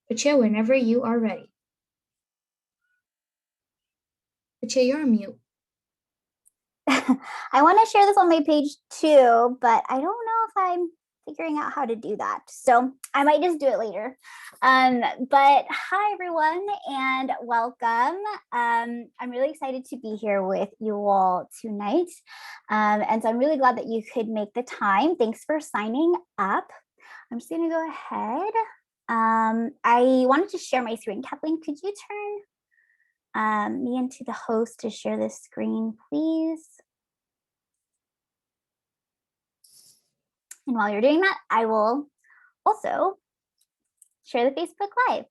Pacha, whenever you are ready. Pacha, you're on mute. I want to share this on my page too, but I don't know if I'm figuring out how to do that. So I might just do it later. But hi, everyone, and welcome. I'm really excited to be here with you all tonight. And so I'm really glad that you could make the time. Thanks for signing up. I'm just going to go ahead. I wanted to share my screen. Kathleen, could you turn me into the host to share this screen, please? And while you're doing that, I will also share the Facebook Live.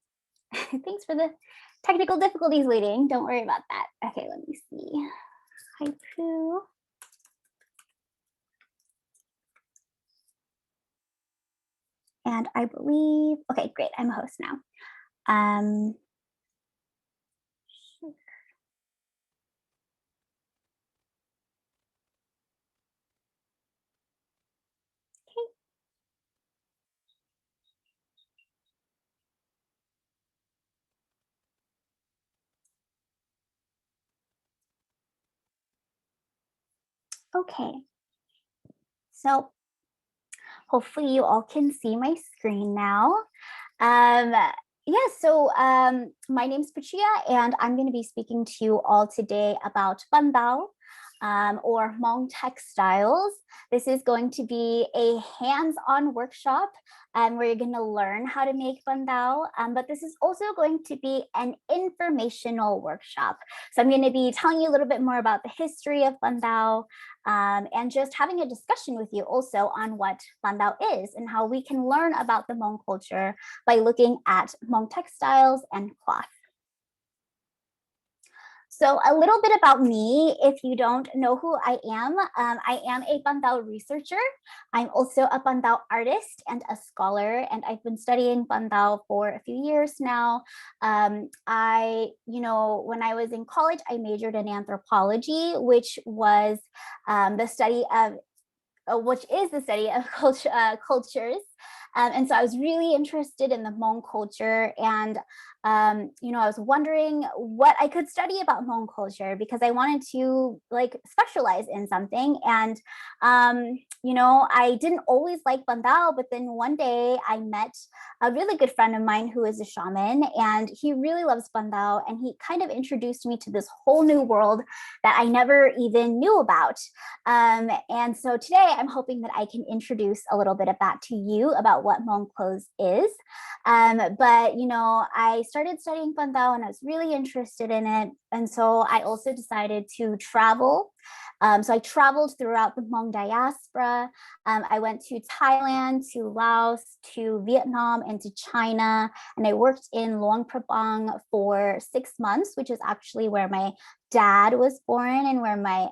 Thanks for the technical difficulties waiting. Don't worry about that. Okay, let me see. Hi, Pooh. And I believe, okay, great. I'm a host now. Okay, so hopefully you all can see my screen now. My name's Patricia, and I'm going to be speaking to you all today about Bandao, or Hmong textiles. This is going to be a hands-on workshop where you're going to learn how to make bandao, but this is also going to be an informational workshop. So I'm going to be telling you a little bit more about the history of bandao, and just having a discussion with you also on what bandao is and how we can learn about the Hmong culture by looking at Hmong textiles and cloth. So a little bit about me, if you don't know who I am a Bandao researcher. I'm also a Bandao artist and a scholar, and I've been studying Bandao for a few years now. When I was in college, I majored in anthropology, which was the study of cultures. And so I was really interested in the Hmong culture, and I was wondering what I could study about Hmong culture because I wanted to specialize in something. And I didn't always like bandao, but then one day I met a really good friend of mine who is a shaman, and he really loves bandao, and he kind of introduced me to this whole new world that I never even knew about. And so today I'm hoping that I can introduce a little bit of that to you about what Hmong clothes is. I started studying bandao and I was really interested in it. And so I also decided to travel. So I traveled throughout the Hmong diaspora. I went to Thailand, to Laos, to Vietnam, and to China. And I worked in Luang Prabang for 6 months, which is actually where my dad was born and where my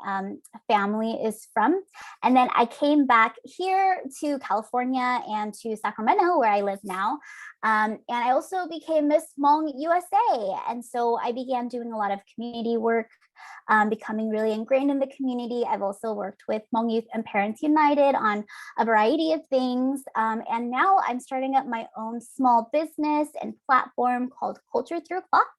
family is from. And then I came back here to California and to Sacramento, where I live now. And I also became Miss Hmong USA. And so I began doing a lot of community work, becoming really ingrained in the community. I've also worked with Hmong Youth and Parents United on a variety of things. And now I'm starting up my own small business and platform called Culture Through Cloth,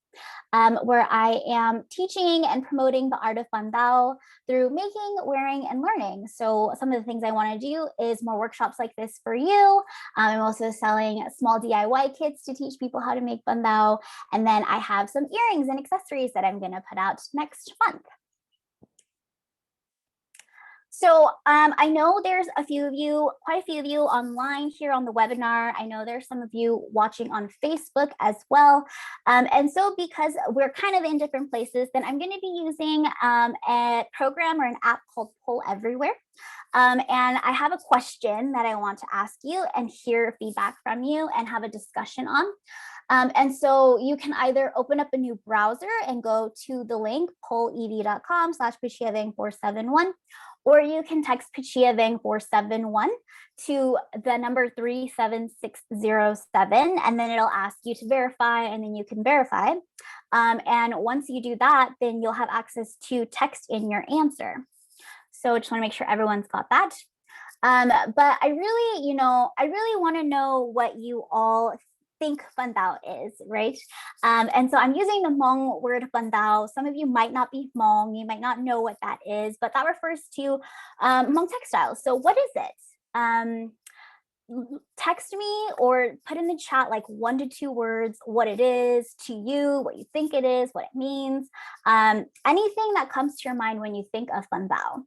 where I am teaching and promoting the art of bandao through making, wearing, and learning. So some of the things I want to do is more workshops like this for you. I'm also selling small DIY kits to teach people how to make bandao. And then I have some earrings and accessories that I'm going to put out next month. So I know there's quite a few of you online here on the webinar. I know there's some of you watching on Facebook as well. And so because we're kind of in different places, then I'm going to be using a program or an app called Poll Everywhere. And I have a question that I want to ask you and hear feedback from you and have a discussion on. And so you can either open up a new browser and go to the link pollev.com/PachiaVang471, or you can text PachiaVang471 to the number 37607, and then it'll ask you to verify, and then you can verify. And once you do that, then you'll have access to text in your answer. So I just want to make sure everyone's got that. But I really want to know what you all think Bandao is, right? And so I'm using the Hmong word Bandao. Some of you might not be Hmong, you might not know what that is, but that refers to Hmong textiles. So what is it? Text me or put in the chat like 1 to 2 words what it is to you, what you think it is, what it means, anything that comes to your mind when you think of Bandao.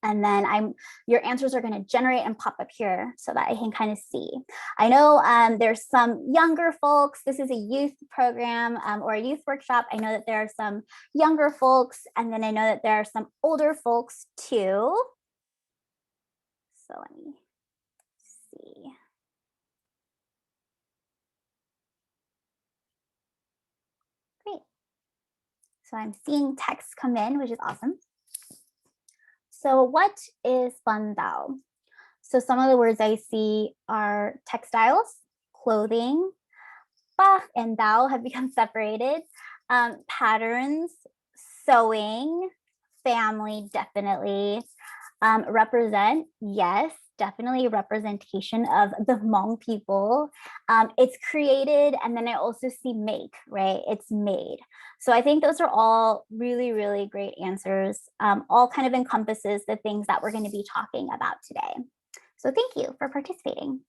And then your answers are going to generate and pop up here so that I can kind of see. I know there's some younger folks. This is a youth program or a youth workshop. I know that there are some younger folks, and then I know that there are some older folks too. So let me see. Great. So I'm seeing text come in, which is awesome. So what is Bandao? So some of the words I see are textiles, clothing. Ba and Dao have become separated. Patterns, sewing, family, definitely. Represent, yes, definitely representation of the Hmong people. It's created, and then I also see make, right? It's made. So I think those are all really, really great answers. All kind of encompasses the things that we're going to be talking about today. So thank you for participating.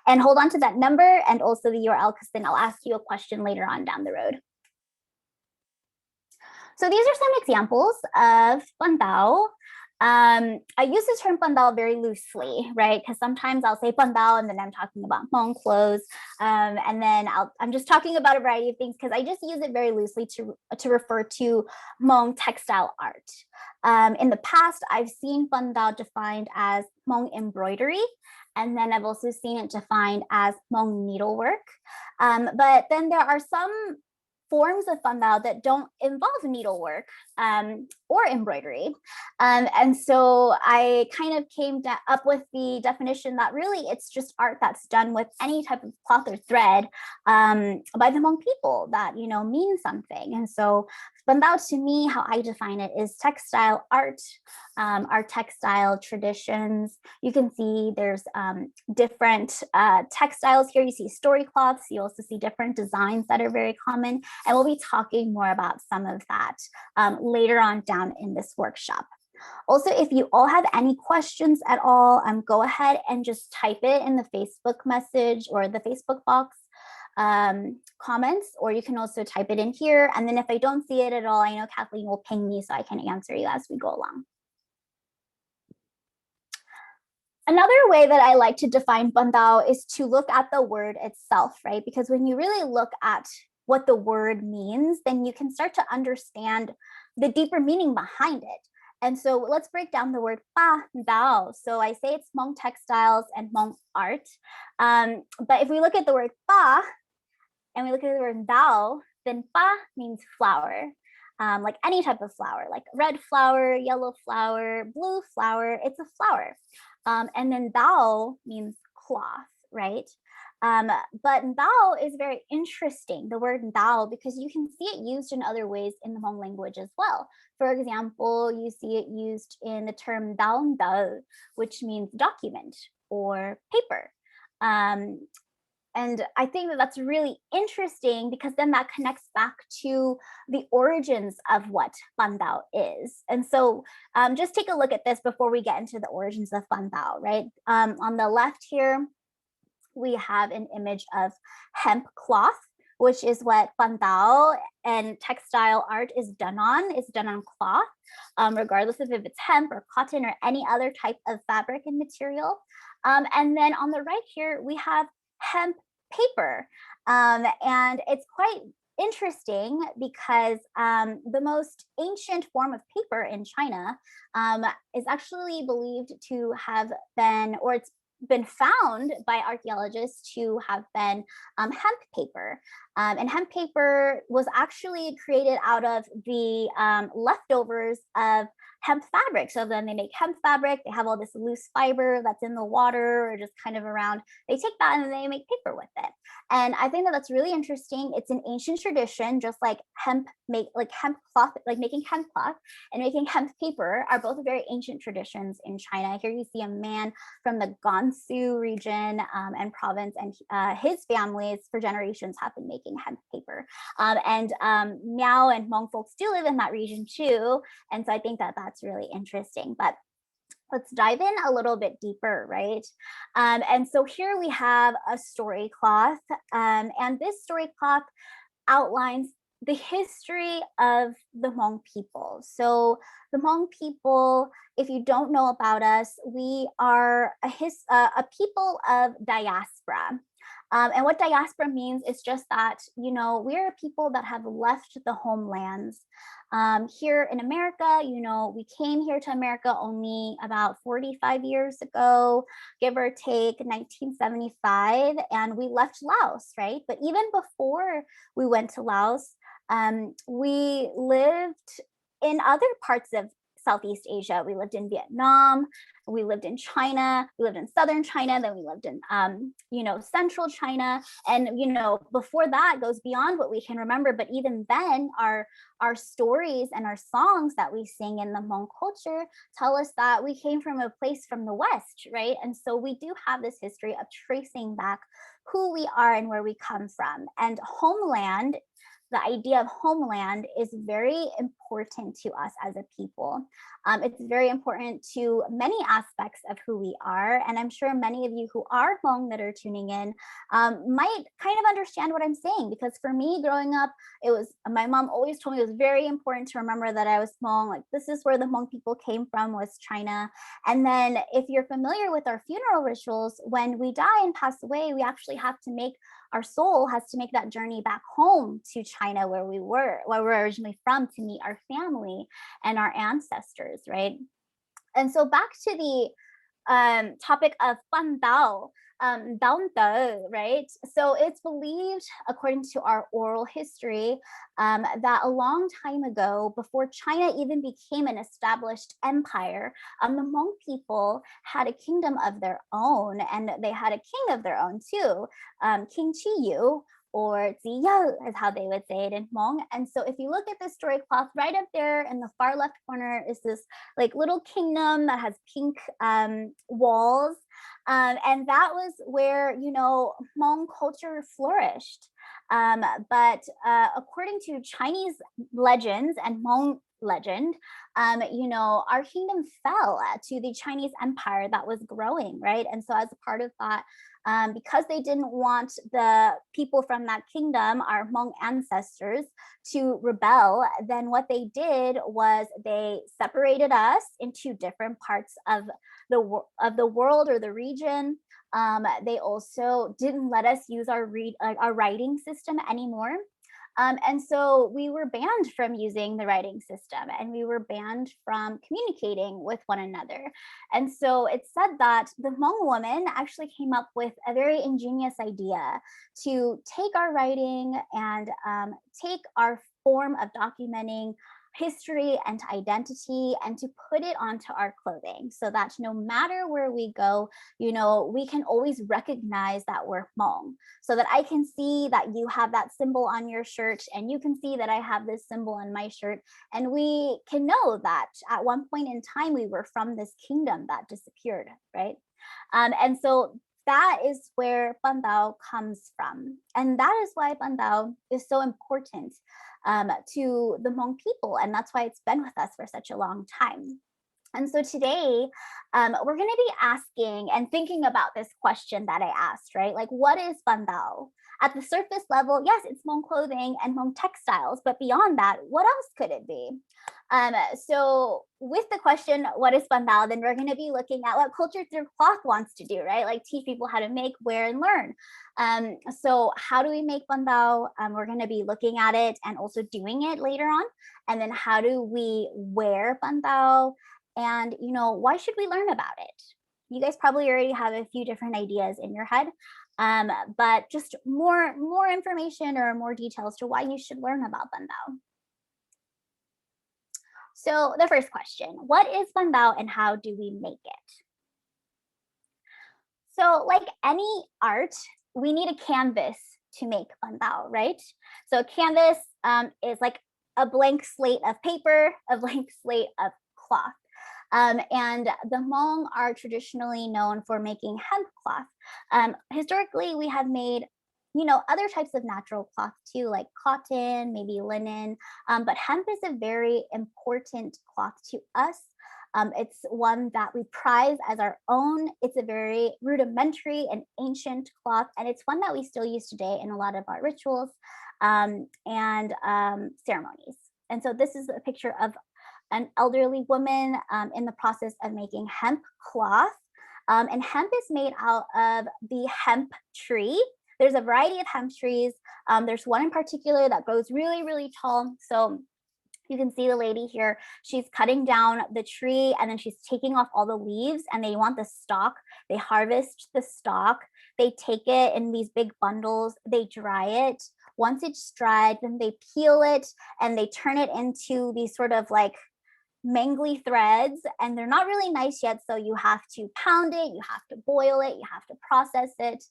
And hold on to that number and also the URL, because then I'll ask you a question later on down the road. So these are some examples of Bandao. I use the term Bandao very loosely, right? Because sometimes I'll say Bandao and then I'm talking about Hmong clothes. And then I'm just talking about a variety of things because I just use it very loosely to refer to Hmong textile art. In the past, I've seen Bandao defined as Hmong embroidery. And then I've also seen it defined as Hmong needlework. But then there are some forms of Bandao that don't involve needlework or embroidery. And so I kind of came up with the definition that really it's just art that's done with any type of cloth or thread by the Hmong people that, you know, mean something. And so Bandao, to me, how I define it is textile art, our textile traditions. You can see there's different textiles here. You see story cloths. You also see different designs that are very common. And we'll be talking more about some of that later on down in this workshop. Also, if you all have any questions at all, go ahead and just type it in the Facebook message or the Facebook box comments, or you can also type it in here. And then if I don't see it at all, I know Kathleen will ping me so I can answer you as we go along. Another way that I like to define Bandao is to look at the word itself, right? Because when you really look at what the word means, then you can start to understand the deeper meaning behind it. And so let's break down the word pa dao. So I say it's Hmong textiles and Hmong art. But if we look at the word pa and we look at the word dao, then pa means flower. Like any type of flower, like red flower, yellow flower, blue flower, it's a flower. And then dao means cloth, right? But Ntaub is very interesting, the word Ntaub, because you can see it used in other ways in the Hmong language as well. For example, you see it used in the term daun dao, which means document or paper. And I think that that's really interesting because then that connects back to the origins of what Bandao is. And so just take a look at this before we get into the origins of Bandao, right? On the left here, we have an image of hemp cloth, which is what Bandao and textile art is done on. It's done on cloth, regardless of if it's hemp or cotton or any other type of fabric and material. And then on the right here, we have hemp paper. And it's quite interesting because the most ancient form of paper in China is actually believed to have been, or it's been found by archaeologists to have been hemp paper. And hemp paper was actually created out of the leftovers of hemp fabric. So then they make hemp fabric, they have all this loose fiber that's in the water or just kind of around. They take that and they make paper with it. And I think that that's really interesting. It's an ancient tradition, just like hemp cloth, like making hemp cloth and making hemp paper are both very ancient traditions in China. Here you see a man from the Gansu region and province, and his families for generations have been making hemp paper. And Miao and Hmong folks do live in that region too. And so I think that that's really interesting. But let's dive in a little bit deeper, right? And so here we have a story cloth, and this story cloth outlines the history of the Hmong people. So the Hmong people, if you don't know about us, we are a people of diaspora. And what diaspora means is just that, you know, we're a people that have left the homelands. Here in America, you know, we came here to America only about 45 years ago, give or take 1975, and we left Laos, right? But even before we went to Laos, we lived in other parts of Southeast Asia. We lived in Vietnam, we lived in China, we lived in southern China, then we lived in, you know, central China. And, you know, before that goes beyond what we can remember. But even then, our stories and our songs that we sing in the Hmong culture tell us that we came from a place from the West, right? And so we do have this history of tracing back who we are and where we come from. And homeland, the idea of homeland is very important to us as a people. It's very important to many aspects of who we are. And I'm sure many of you who are Hmong that are tuning in might kind of understand what I'm saying, because for me growing up, it was, my mom always told me it was very important to remember that I was Hmong. Like, this is where the Hmong people came from, was China. And then if you're familiar with our funeral rituals, when we die and pass away, we actually have to make, our soul has to make that journey back home to China, where we were originally from, to meet our family and our ancestors, right? And so back to the topic of Fan Dao, Daun Dao, right? So it's believed, according to our oral history, that a long time ago, before China even became an established empire, the Hmong people had a kingdom of their own, and they had a king of their own too, King Chiyu, or Ziyo is how they would say it in Hmong. And so if you look at this story cloth, right up there in the far left corner is this like little kingdom that has pink walls. And that was where, you know, Hmong culture flourished. But according to Chinese legends and Hmong legend, you know, our kingdom fell to the Chinese empire that was growing, right? And so as a part of that, because they didn't want the people from that kingdom, our Hmong ancestors, to rebel, then what they did was they separated us into different parts of the world or the region. They also didn't let us use our writing system anymore. And so we were banned from using the writing system, and we were banned from communicating with one another. And so it's said that the Hmong woman actually came up with a very ingenious idea to take our writing and take our form of documenting history and identity and to put it onto our clothing, so that no matter where we go, you know, we can always recognize that we're Hmong. So that I can see that you have that symbol on your shirt, and you can see that I have this symbol on my shirt, and we can know that at one point in time we were from this kingdom that disappeared, right? And so that is where Bandao comes from. And that is why Bandao is so important to the Hmong people. And that's why it's been with us for such a long time. And so today, we're going to be asking and thinking about this question that I asked, right? Like, what is Bandao? At the surface level, yes, it's Hmong clothing and Hmong textiles, but beyond that, what else could it be? So with the question, what is Bandao, then we're going to be looking at what Culture Through Cloth wants to do, right? Like teach people how to make, wear, and learn. So how do we make Bandao? We're going to be looking at it and also doing it later on. And then how do we wear Bandao? And, you know, why should we learn about it? You guys probably already have a few different ideas in your head, but just more information or more details to why you should learn about Bandao. So the first question, what is Bandao and how do we make it? So like any art, we need a canvas to make Bandao, right? So a canvas is like a blank slate of paper, a blank slate of cloth. And the Hmong are traditionally known for making hemp cloth. Historically, we have made, other types of natural cloth too, like cotton, maybe linen. But hemp is a very important cloth to us. It's one that we prize as our own. It's a very rudimentary and ancient cloth, and it's one that we still use today in a lot of our rituals and ceremonies. And so this is a picture of an elderly woman in the process of making hemp cloth. And hemp is made out of the hemp tree. There's a variety of hemp trees. There's one in particular that grows really, really tall. So you can see the lady here, she's cutting down the tree and then she's taking off all the leaves and they want the stalk. They harvest the stalk. They take it in these big bundles. They dry it. Once it's dried, then they peel it and they turn it into these sort of like mangly threads, and they're not really nice yet, so you have to pound it, you have to boil it, you have to process it.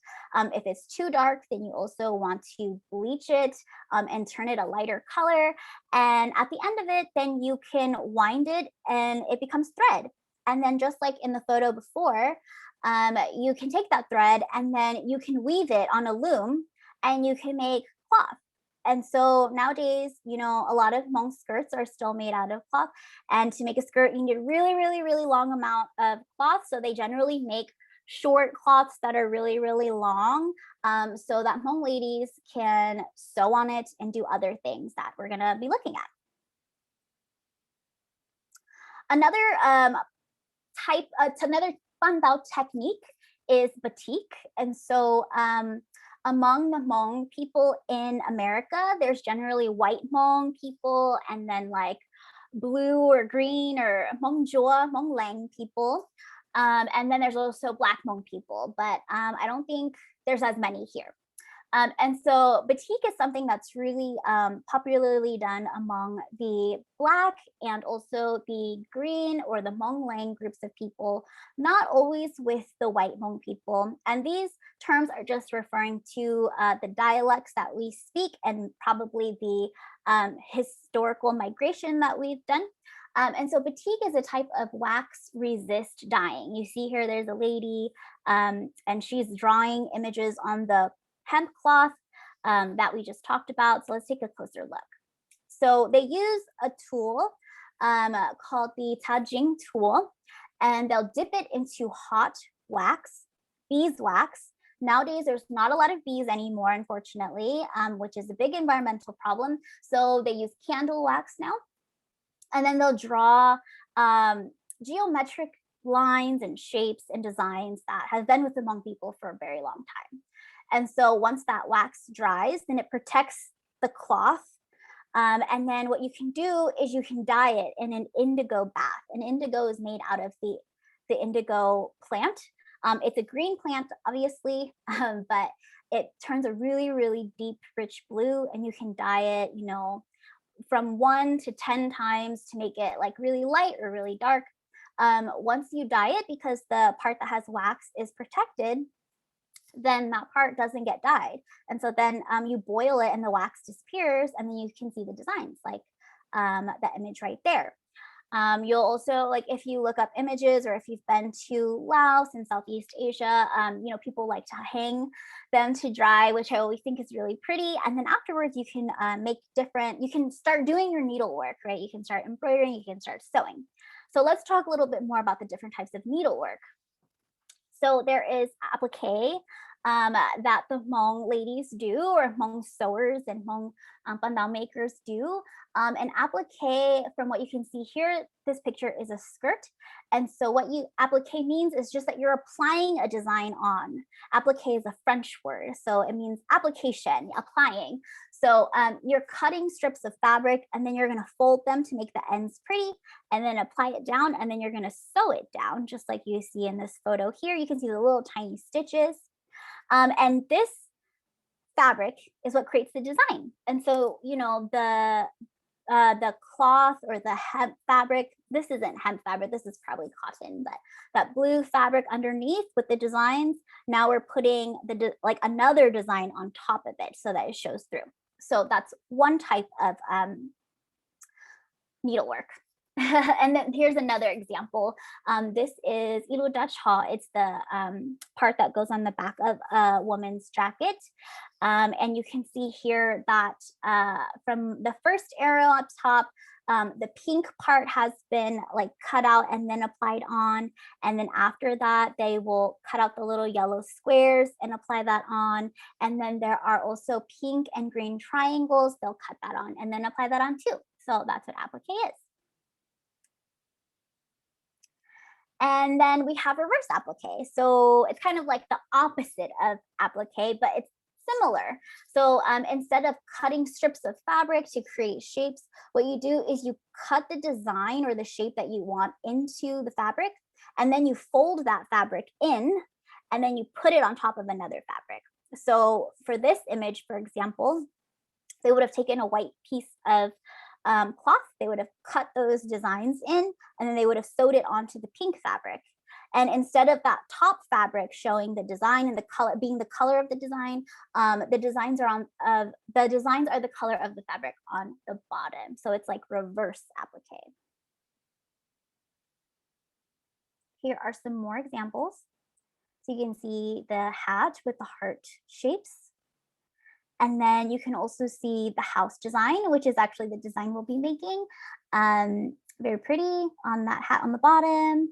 If it's too dark, then you also want to bleach it and turn it a lighter color, and at the end of it, then you can wind it and it becomes thread. And then just like in the photo before, you can take that thread and then you can weave it on a loom and you can make cloth. And so nowadays, a lot of Hmong skirts are still made out of cloth. And to make a skirt, you need a really, really, really long amount of cloth. So they generally make short cloths that are really, really long, so that Hmong ladies can sew on it and do other things that we're going to be looking at. Another another Bandao technique is batik. And so among the Hmong people in America, there's generally white Hmong people and then like blue or green or Hmong Jua, Hmong Lang people. And then there's also black Hmong people, but I don't think there's as many here. And so batik is something that's really popularly done among the Black and also the Green or the Hmong Lang groups of people, not always with the white Hmong people. And these terms are just referring to the dialects that we speak and probably the historical migration that we've done. And so batik is a type of wax resist dyeing. You see here, there's a lady and she's drawing images on the hemp cloth that we just talked about. So let's take a closer look. So they use a tool called the tajing tool, and they'll dip it into hot wax, beeswax. Nowadays, there's not a lot of bees anymore, unfortunately, which is a big environmental problem. So they use candle wax now. And then they'll draw geometric lines and shapes and designs that have been with the Hmong people for a very long time. And so once that wax dries, then it protects the cloth. And then what you can do is you can dye it in an indigo bath. And indigo is made out of the indigo plant. It's a green plant, obviously, but it turns a really, really deep, rich blue, and you can dye it, from 1 to 10 times to make it like really light or really dark. Once you dye it, because the part that has wax is protected, then that part doesn't get dyed. And so then you boil it and the wax disappears, and then you can see the designs like that image right there. You'll also, like, if you look up images or if you've been to Laos and Southeast Asia, people like to hang them to dry, which I always think is really pretty. And then afterwards, you can you can start doing your needlework, right? You can start embroidering, you can start sewing. So let's talk a little bit more about the different types of needlework. So there is applique, that the Hmong ladies do, or Hmong sewers and Hmong pandao makers do. And applique, from what you can see here, this picture is a skirt. And so what applique means is just that you're applying a design on. Applique is a French word, so it means application, applying. So you're cutting strips of fabric, and then you're going to fold them to make the ends pretty, and then apply it down, and then you're going to sew it down, just like you see in this photo here. You can see the little tiny stitches. And this fabric is what creates the design. And so, you know, the cloth or the hemp fabric, this isn't hemp fabric, this is probably cotton, but that blue fabric underneath with the designs, now we're putting like another design on top of it so that it shows through. So that's one type of needlework. And then here's another example. This is ilo dacha. It's the part that goes on the back of a woman's jacket. And you can see here that from the first arrow up top, the pink part has been like cut out and then applied on. And then after that, they will cut out the little yellow squares and apply that on. And then there are also pink and green triangles. They'll cut that on and then apply that on too. So that's what applique is. And then we have reverse applique. So it's kind of like the opposite of applique, but it's similar. So instead of cutting strips of fabric to create shapes, what you do is you cut the design or the shape that you want into the fabric, and then you fold that fabric in, and then you put it on top of another fabric. So for this image, for example, they would have taken a white piece of cloth, they would have cut those designs in, and then they would have sewed it onto the pink fabric. And instead of that top fabric showing the design and the color being the color of the design, the designs are the color of the fabric on the bottom. So it's like reverse applique. Here are some more examples. So you can see the hat with the heart shapes. And then you can also see the house design, which is actually the design we'll be making. Very pretty on that hat on the bottom.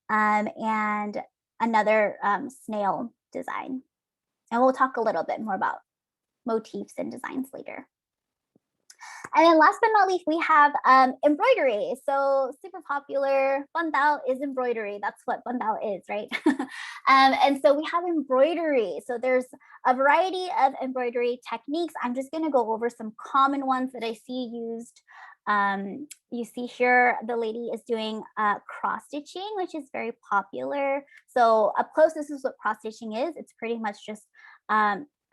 And another snail design. And we'll talk a little bit more about motifs and designs later. And then last but not least, we have embroidery. So super popular, bandao is embroidery. That's what bandao is, right? And so we have embroidery. So there's a variety of embroidery techniques. I'm just gonna go over some common ones that I see used. You see here, the lady is doing cross stitching, which is very popular. So up close, this is what cross stitching is. It's pretty much just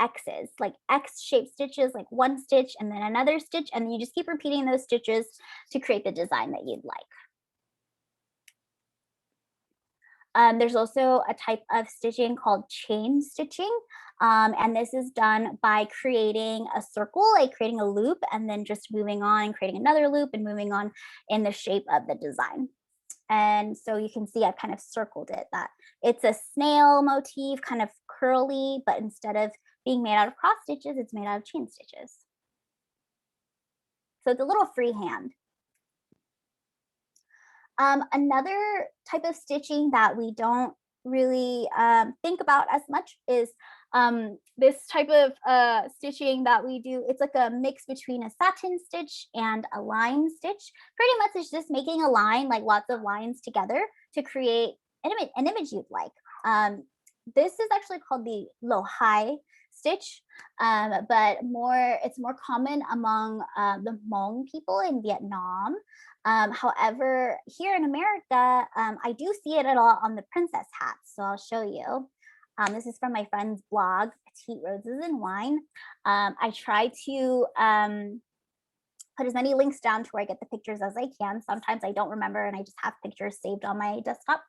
X's, like X-shaped stitches, like one stitch and then another stitch, and then you just keep repeating those stitches to create the design that you'd like. There's also a type of stitching called chain stitching, and this is done by creating a circle, like creating a loop, and then just moving on and creating another loop and moving on in the shape of the design. And so you can see I've kind of circled it, that it's a snail motif, kind of curly, but instead of being made out of cross stitches, it's made out of chain stitches. So it's a little freehand. Another type of stitching that we don't really think about as much is this type of stitching that we do. It's like a mix between a satin stitch and a line stitch. Pretty much it's just making a line, like lots of lines together to create an image you'd like. This is actually called the lo hai stitch, but it's more common among the Hmong people in Vietnam. However, here in America, I do see it a lot on the princess hats. So I'll show you. This is from my friend's blog, Petite Roses and Wine. I try to put as many links down to where I get the pictures as I can. Sometimes I don't remember and I just have pictures saved on my desktop.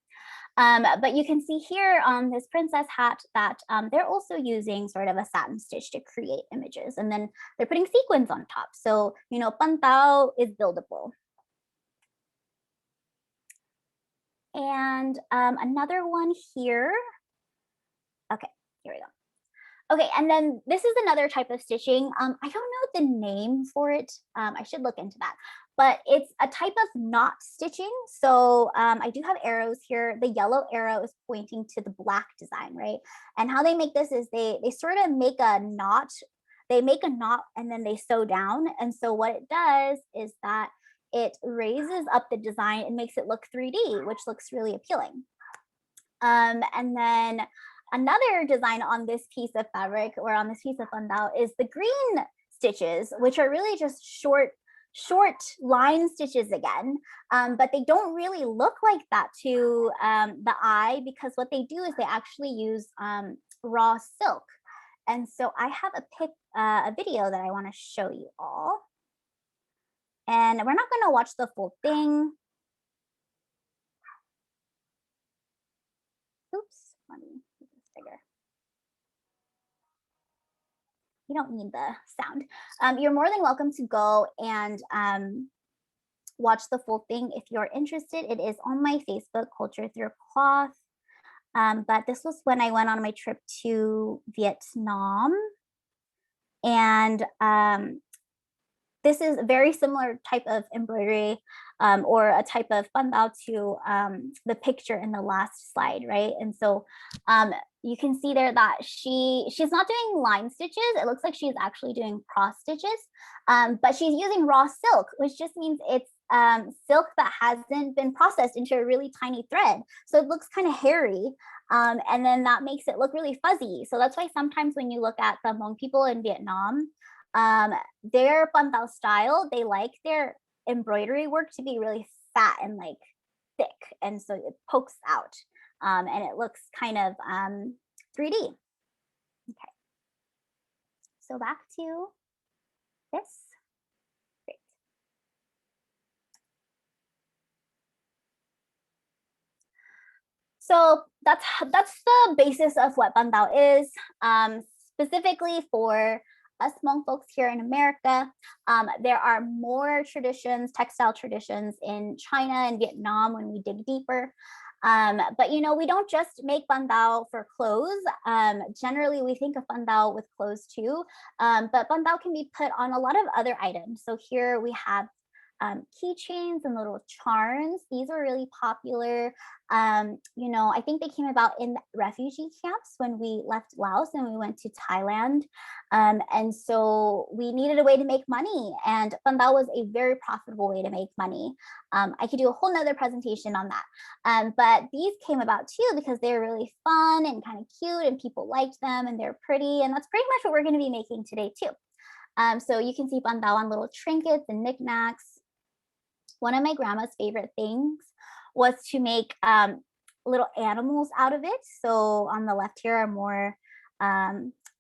But you can see here on this princess hat that they're also using sort of a satin stitch to create images. And then they're putting sequins on top. So, you know, pantao is buildable. And another one here. Okay, here we go. Okay, and then this is another type of stitching. I don't know the name for it. I should look into that. but it's a type of knot stitching. So I do have arrows here. The yellow arrow is pointing to the black design, right? And how they make this is they sort of make a knot. They make a knot and then they sew down. And so what it does is that it raises up the design and makes it look 3D, which looks really appealing. And then another design on this piece of fabric or on this piece of bandao is the green stitches, which are really just short line stitches again, but they don't really look like that to the eye, because what they do is they actually use raw silk. And so I have a video that I want to show you all, and we're not going to watch the full thing. Oops, let me make this bigger. You don't need the sound. You're more than welcome to go and watch the full thing if you're interested. It is on my Facebook, Culture Through Cloth. But this was when I went on my trip to Vietnam. And this is a very similar type of embroidery or a type of bandao to the picture in the last slide, right? And so you can see there that she's not doing line stitches. It looks like she's actually doing cross stitches, but she's using raw silk, which just means it's silk that hasn't been processed into a really tiny thread. So it looks kind of hairy. And then that makes it look really fuzzy. So that's why sometimes when you look at the Hmong people in Vietnam, their bandao style, they like their embroidery work to be really fat and like thick. And so it pokes out and it looks kind of 3D. Okay. So back to this. Great. So that's the basis of what bandao is, specifically for us Hmong folks here in America. There are more traditions, textile traditions in China and Vietnam when we dig deeper. But you know, we don't just make bandao for clothes. Generally, we think of bandao with clothes too, but bandao can be put on a lot of other items. So here we have keychains and little charms. These are really popular. You know, I think they came about in refugee camps when we left Laos and we went to Thailand. And so we needed a way to make money, and bandao was a very profitable way to make money. I could do a whole nother presentation on that. But these came about too because they're really fun and kind of cute and people liked them and they're pretty. And that's pretty much what we're going to be making today too. So you can see bandao on little trinkets and knickknacks. One of my grandma's favorite things was to make little animals out of it. So on the left here are more, I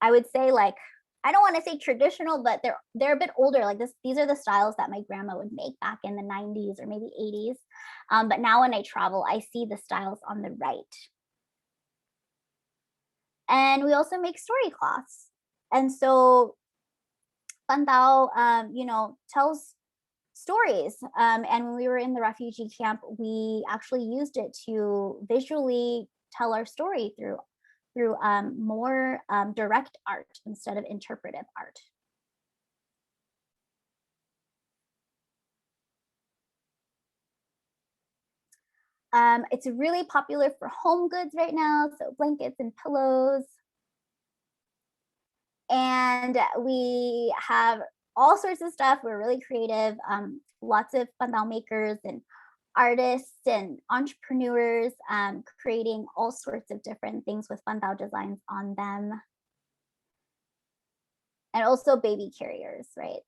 would say, like, I don't want to say traditional, but they're a bit older. Like this, these are the styles that my grandma would make back in the 90s or maybe 80s. But now when I travel, I see the styles on the right. And we also make story cloths. And so bandao, you know, tells stories. And when we were in the refugee camp, we actually used it to visually tell our story through more direct art instead of interpretive art. It's really popular for home goods right now, so blankets and pillows. And we have all sorts of stuff. We're really creative. Lots of bandao makers and artists and entrepreneurs creating all sorts of different things with bandao designs on them. And also baby carriers, right?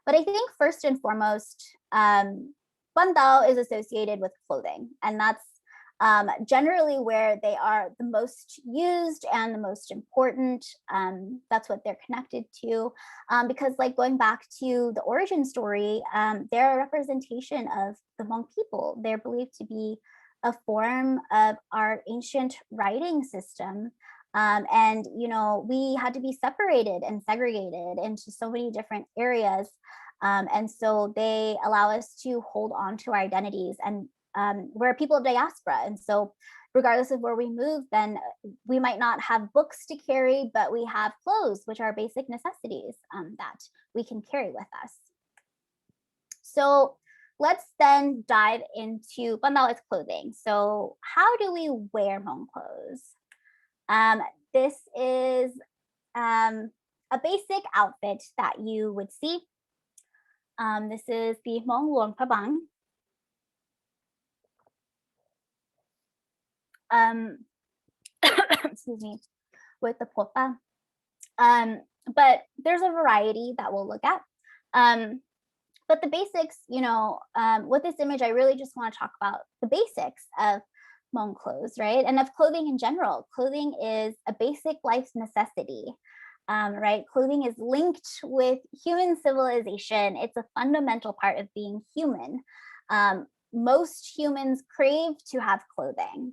But I think first and foremost, bandao is associated with clothing, and that's generally where they are the most used and the most important. That's what they're connected to, because like going back to the origin story, they're a representation of the Hmong people. They're believed to be a form of our ancient writing system. And, you know, we had to be separated and segregated into so many different areas. And so they allow us to hold on to our identities, and we're people of diaspora. And so regardless of where we move, then we might not have books to carry, but we have clothes, which are basic necessities that we can carry with us. So let's then dive into Bandao's clothing. So how do we wear Hmong clothes? This is a basic outfit that you would see. This is the Hmong Luang Prabang. Excuse me, with the popa. But there's a variety that we'll look at. But the basics, with this image, I really just want to talk about the basics of Hmong clothes, right? And of clothing in general. Clothing is a basic life necessity, right? Clothing is linked with human civilization. It's a fundamental part of being human. Most humans crave to have clothing.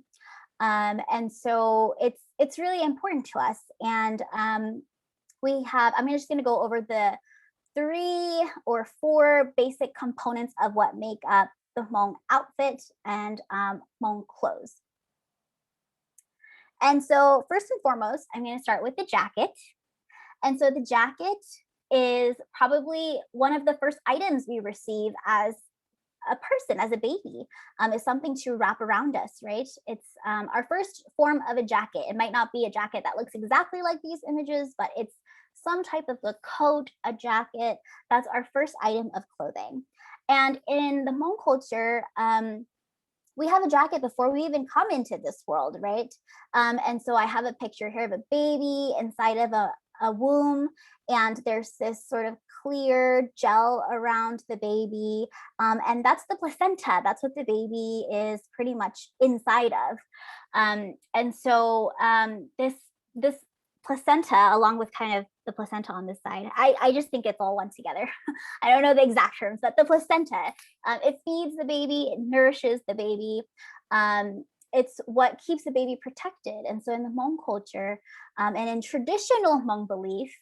And so it's really important to us. And I'm just going to go over the 3 or 4 basic components of what make up the Hmong outfit and Hmong clothes. And so first and foremost, I'm going to start with the jacket. And so the jacket is probably one of the first items we receive as a person, as a baby. Is something to wrap around us, right? It's our first form of a jacket. It might not be a jacket that looks exactly like these images, but it's some type of a coat, a jacket. That's our first item of clothing. And in the Hmong culture, we have a jacket before we even come into this world, right? And so I have a picture here of a baby inside of a womb, and there's this sort of clear gel around the baby, and that's the placenta. That's what the baby is pretty much inside of. And so this placenta, along with kind of the placenta on this side, I just think it's all one together. I don't know the exact terms, but the placenta, it feeds the baby, it nourishes the baby. It's what keeps the baby protected. And so in the Hmong culture, and in traditional Hmong belief,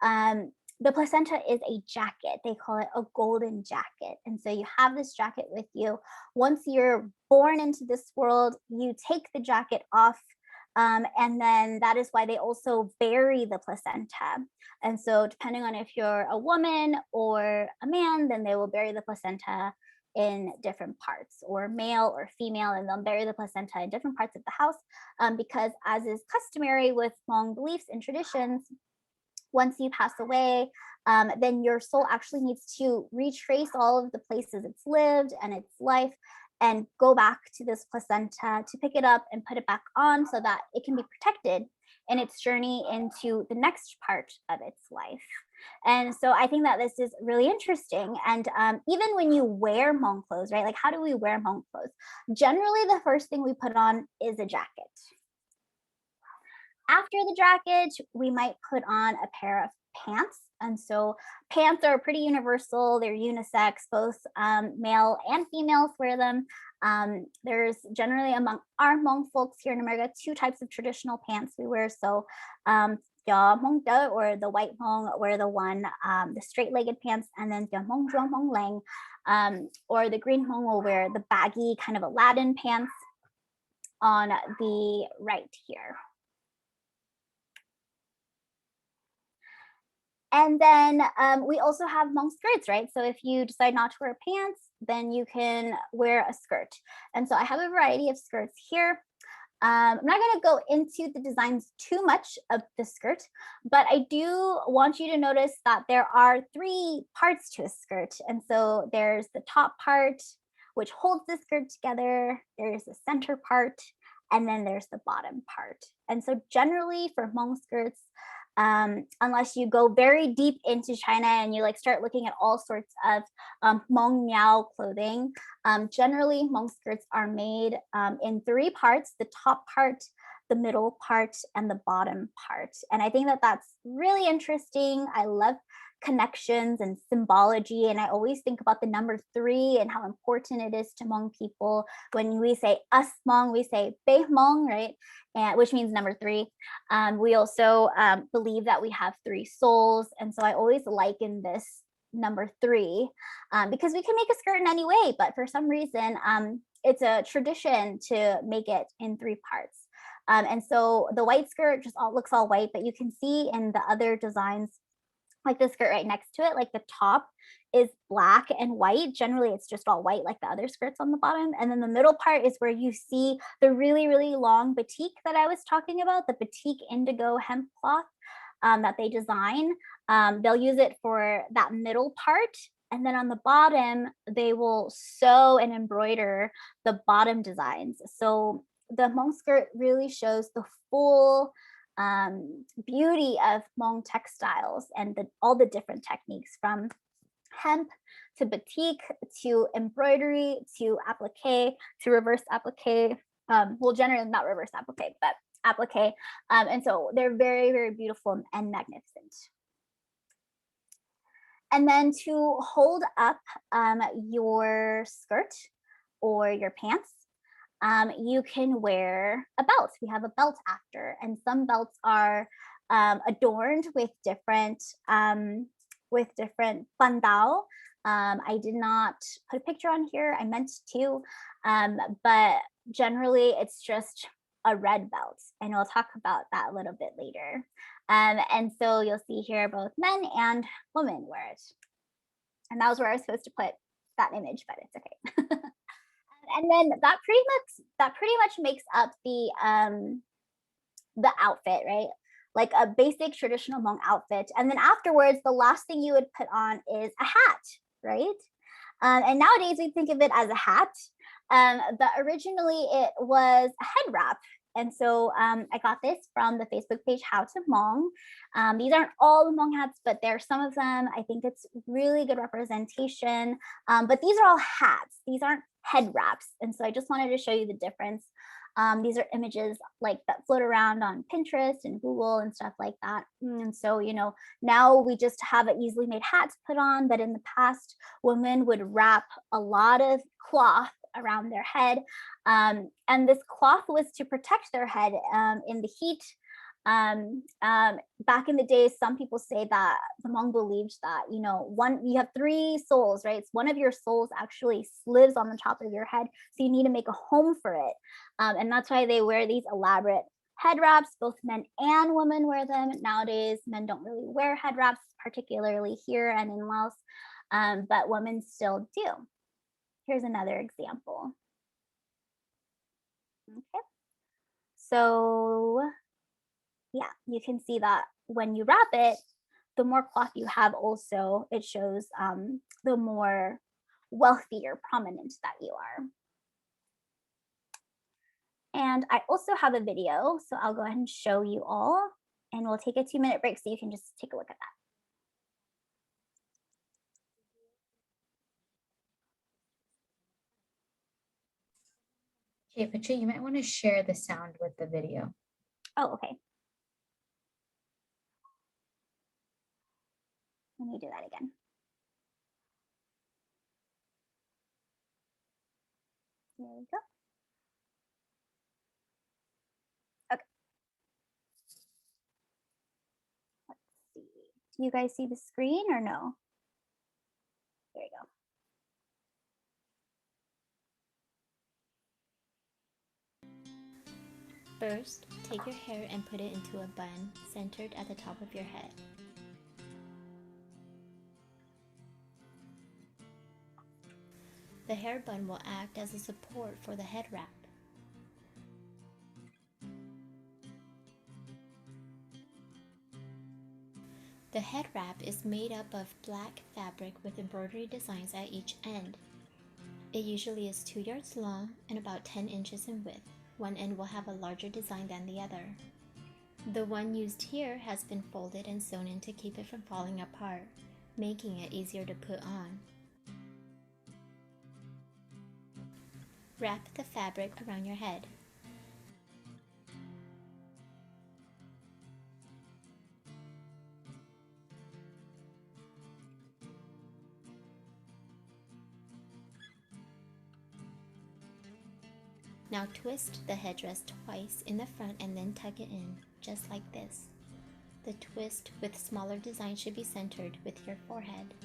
the placenta is a jacket. They call it a golden jacket. And so you have this jacket with you. Once you're born into this world, you take the jacket off. And then that is why they also bury the placenta. And so depending on if you're a woman or a man, then they will bury the placenta in different parts, or male or female, and they'll bury the placenta in different parts of the house, because as is customary with Hmong beliefs and traditions, once you pass away, then your soul actually needs to retrace all of the places it's lived and its life and go back to this placenta to pick it up and put it back on so that it can be protected in its journey into the next part of its life. And so I think that this is really interesting. And even when you wear Hmong clothes, right? Like, how do we wear Hmong clothes? Generally, the first thing we put on is a jacket. After the jacket, we might put on a pair of pants. And so pants are pretty universal. They're unisex, both male and females wear them. There's generally among our Hmong folks here in America 2 types of traditional pants we wear. So Tyo Hmong Tơ, or the white Hmong, wear the straight-legged pants, and then Tyo Hmong Zhuang Hmong Leng, or the green Hmong will wear the baggy kind of Aladdin pants on the right here. And then we also have Hmong skirts, right? So if you decide not to wear pants, then you can wear a skirt. And so I have a variety of skirts here. I'm not going to go into the designs too much of the skirt, but I do want you to notice that there are 3 parts to a skirt. And so there's the top part, which holds the skirt together. There's the center part, and then there's the bottom part. And so generally for Hmong skirts, unless you go very deep into China and you start looking at all sorts of Hmong Miao clothing, generally Hmong skirts are made in 3 parts: the top part, the middle part, and the bottom part. And I think that that's really interesting. I love connections and symbology, and I always think about the number 3 and how important it is to Hmong people. When we say us Hmong, we say Be Hmong, right? And which means number 3. We also believe that we have 3 souls, and so I always liken this number 3 because we can make a skirt in any way, but for some reason it's a tradition to make it in 3 parts. And so the white skirt just looks all white, but you can see in the other designs like the skirt right next to it, like the top is black and white. Generally, it's just all white like the other skirts on the bottom. And then the middle part is where you see the really, really long batik that I was talking about, the batik indigo hemp cloth that they design. They'll use it for that middle part. And then on the bottom, they will sew and embroider the bottom designs. So the Hmong skirt really shows the full beauty of Hmong textiles and all the different techniques from hemp to batik to embroidery to applique to reverse applique. Well, generally not reverse applique, but applique. And so they're very, very beautiful and magnificent. And then to hold up your skirt or your pants, you can wear a belt. We have a belt after, and some belts are adorned with different bandao. I did not put a picture on here. I meant to, but generally it's just a red belt, and we'll talk about that a little bit later. And so you'll see here both men and women wear it. And that was where I was supposed to put that image, but it's okay. And then that pretty much makes up the outfit, right? Like a basic traditional Hmong outfit. And then afterwards, the last thing you would put on is a hat, right? And nowadays we think of it as a hat, but originally it was a head wrap. And so I got this from the Facebook page How to Hmong. These aren't all the Hmong hats, but there are some of them. I think it's really good representation. But these are all hats. These aren't head wraps. And so I just wanted to show you the difference. These are images like that float around on Pinterest and Google and stuff like that. And so, you know, now we just have an easily made hats put on, but in the past, women would wrap a lot of cloth around their head. And this cloth was to protect their head in the heat. Back in the day, some people say that the Hmong believed that, you know, you have 3 souls, right? It's one of your souls actually lives on the top of your head. So you need to make a home for it. And that's why they wear these elaborate head wraps. Both men and women wear them. Nowadays, men don't really wear head wraps, particularly here and in Laos, but women still do. Here's another example. Okay. So yeah, you can see that when you wrap it, the more cloth you have also, it shows the more wealthy or prominent that you are. And I also have a video, so I'll go ahead and show you all, and we'll take a 2-minute break so you can just take a look at that. Okay, Patricia, you might want to share the sound with the video. Oh, okay. Let me do that again. There we go. Okay. Let's see. Do you guys see the screen or no? There you go. First, take your hair and put it into a bun centered at the top of your head. The hair bun will act as a support for the head wrap. The head wrap is made up of black fabric with embroidery designs at each end. It usually is 2 yards long and about 10 inches in width. One end will have a larger design than the other. The one used here has been folded and sewn in to keep it from falling apart, making it easier to put on. Wrap the fabric around your head. Now twist the headdress twice in the front and then tuck it in, just like this. The twist with smaller design should be centered with your forehead.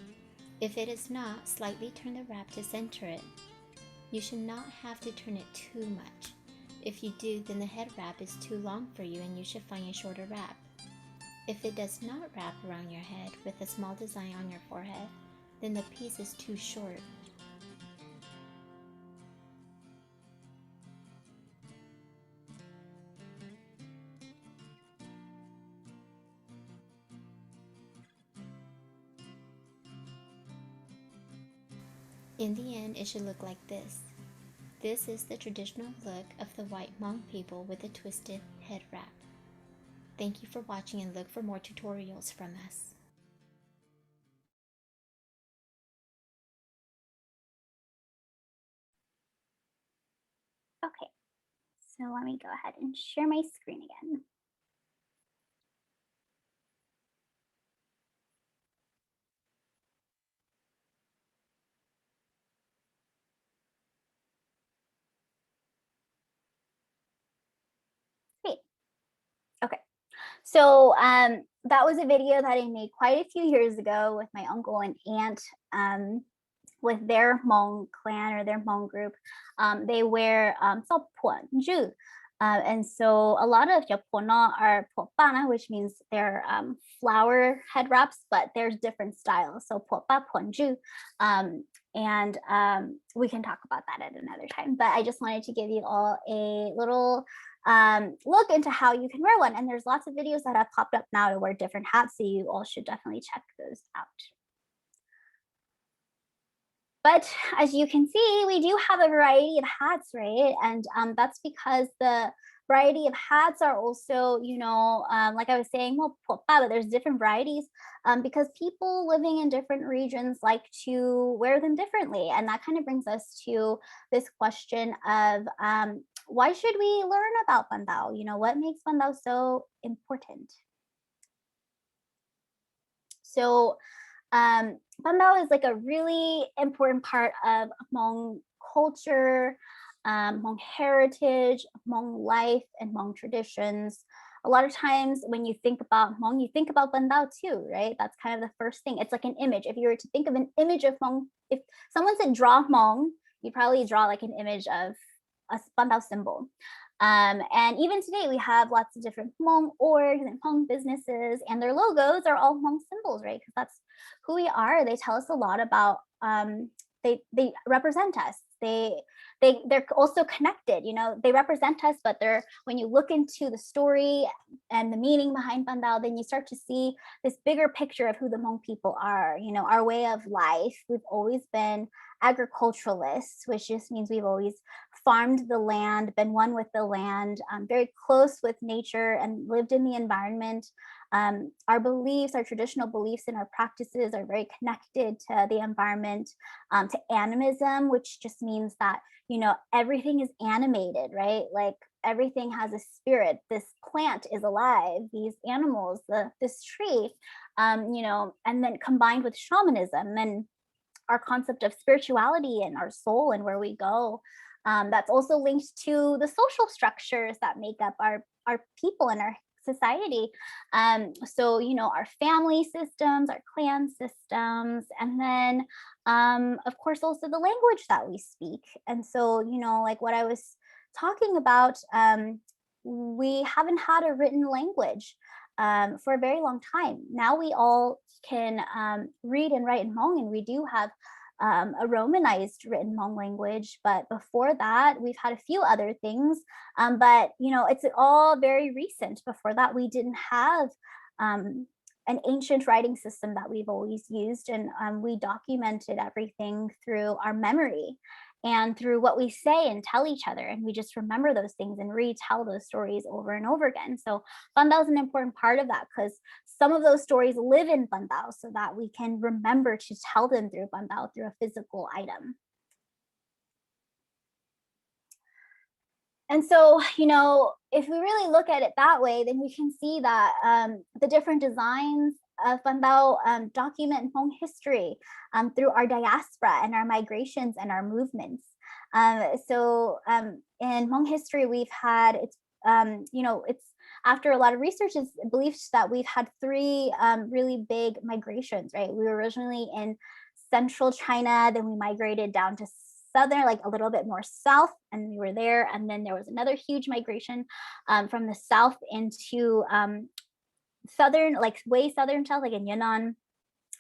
If it is not, slightly turn the wrap to center it. You should not have to turn it too much. If you do, then the head wrap is too long for you and you should find a shorter wrap. If it does not wrap around your head with a small design on your forehead, then the piece is too short. In the end, it should look like this. This is the traditional look of the white Hmong people with a twisted head wrap. Thank you for watching and look for more tutorials from us. Okay, so let me go ahead and share my screen again. Great. Okay, so that was a video that I made quite a few years ago with my uncle and aunt. With their Hmong clan or their Hmong group, they wear ju. And so a lot of Yapona are popana, which means they're flower head wraps, but there's different styles. So popa, ponju. And we can talk about that at another time. But I just wanted to give you all a little look into how you can wear one. And there's lots of videos that have popped up now to wear different hats. So you all should definitely check those out. But as you can see, we do have a variety of hats, right? And that's because the variety of hats are also, like I was saying, well, but there's different varieties because people living in different regions like to wear them differently. And that kind of brings us to this question of why should we learn about bandao? What makes bandao so important? So bandao is like a really important part of Hmong culture, Hmong heritage, Hmong life, and Hmong traditions. A lot of times when you think about Hmong, you think about bandao too, right? That's kind of the first thing. It's like an image. If you were to think of an image of Hmong, if someone said draw Hmong, you'd probably draw like an image of a bandao symbol. And even today, we have lots of different Hmong orgs and Hmong businesses, and their logos are all Hmong symbols, right? Because that's who we are. They tell us a lot about. They represent us. They're also connected. They represent us, but they're when you look into the story and the meaning behind bandao, then you start to see this bigger picture of who the Hmong people are. Our way of life. We've always been agriculturalists, which just means we've always farmed the land, been one with the land, very close with nature and lived in the environment. Our beliefs, our traditional beliefs and our practices are very connected to the environment, to animism, which just means that, everything is animated, right? Like everything has a spirit. This plant is alive, these animals, this tree, and then combined with shamanism and our concept of spirituality and our soul and where we go. That's also linked to the social structures that make up our people and our society. So, our family systems, our clan systems, and then, of course, also the language that we speak. And so, like what I was talking about, we haven't had a written language for a very long time. Now we all can read and write in Hmong, and we do have a Romanized written Hmong language. But before that, we've had a few other things. But it's all very recent. Before that, we didn't have an ancient writing system that we've always used, and we documented everything through our memory and through what we say and tell each other. And we just remember those things and retell those stories over and over again. So bandao is an important part of that because some of those stories live in bandao so that we can remember to tell them through bandao, through a physical item. And so, if we really look at it that way, then we can see that the different designs of bandao document Hmong history through our diaspora and our migrations and our movements. So in Hmong history, we've had, it's after a lot of research, it's believed that we've had three really big migrations, right? We were originally in central China, then we migrated down to southern, like a little bit more south, and we were there. And then there was another huge migration from the south into southern, like way southern south, like in Yunnan.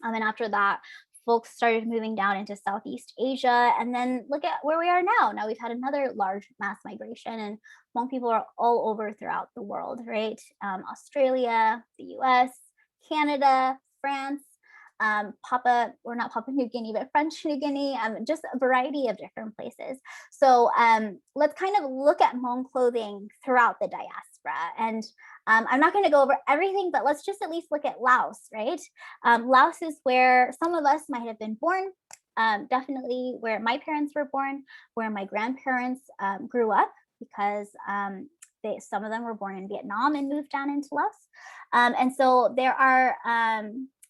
And after that, folks started moving down into Southeast Asia. And then look at where we are now. Now we've had another large mass migration, and Hmong people are all over throughout the world, right? Australia, the US, Canada, France, not Papua New Guinea, but French New Guinea, just a variety of different places. So let's kind of look at Hmong clothing throughout the diaspora. And I'm not going to go over everything, but let's just at least look at Laos, right? Laos is where some of us might have been born, definitely where my parents were born, where my grandparents grew up, because some of them were born in Vietnam and moved down into Laos. And so there are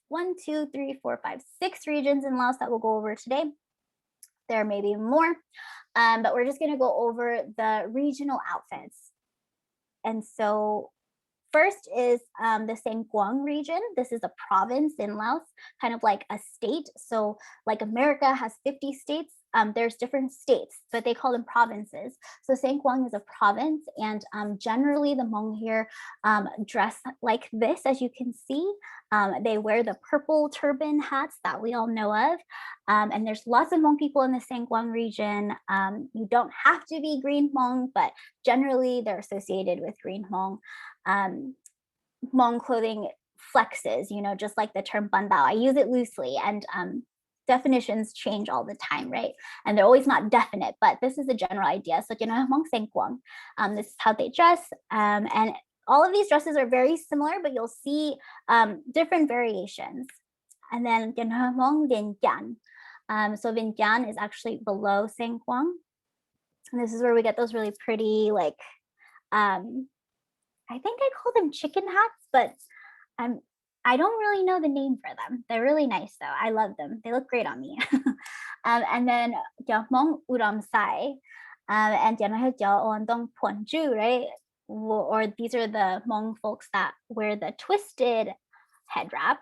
6 regions in Laos that we'll go over today. There may be more, but we're just going to go over the regional outfits. And so first is the Sengkuang region. This is a province in Laos, kind of like a state. So like America has 50 states, there's different states, but they call them provinces. So Sengkuang is a province, and generally the Hmong here dress like this, as you can see. They wear the purple turban hats that we all know of. And there's lots of Hmong people in the Sengkuang region. You don't have to be Green Hmong, but generally they're associated with Green Hmong. Hmong clothing flexes, just like the term bandao. I use it loosely, and definitions change all the time, right? And they're always not definite, but this is a general idea. So, Hmong Sengkuang, this is how they dress. And all of these dresses are very similar, but you'll see different variations. And then Hmong Vientiane. So Vientiane is actually below Sengkuang. And this is where we get those really pretty, like, I think I call them chicken hats, but I don't really know the name for them. They're really nice though. I love them. They look great on me. And then Hmong Uram Sai, and Ondong Ponju, right? Or these are the Hmong folks that wear the twisted head wrap.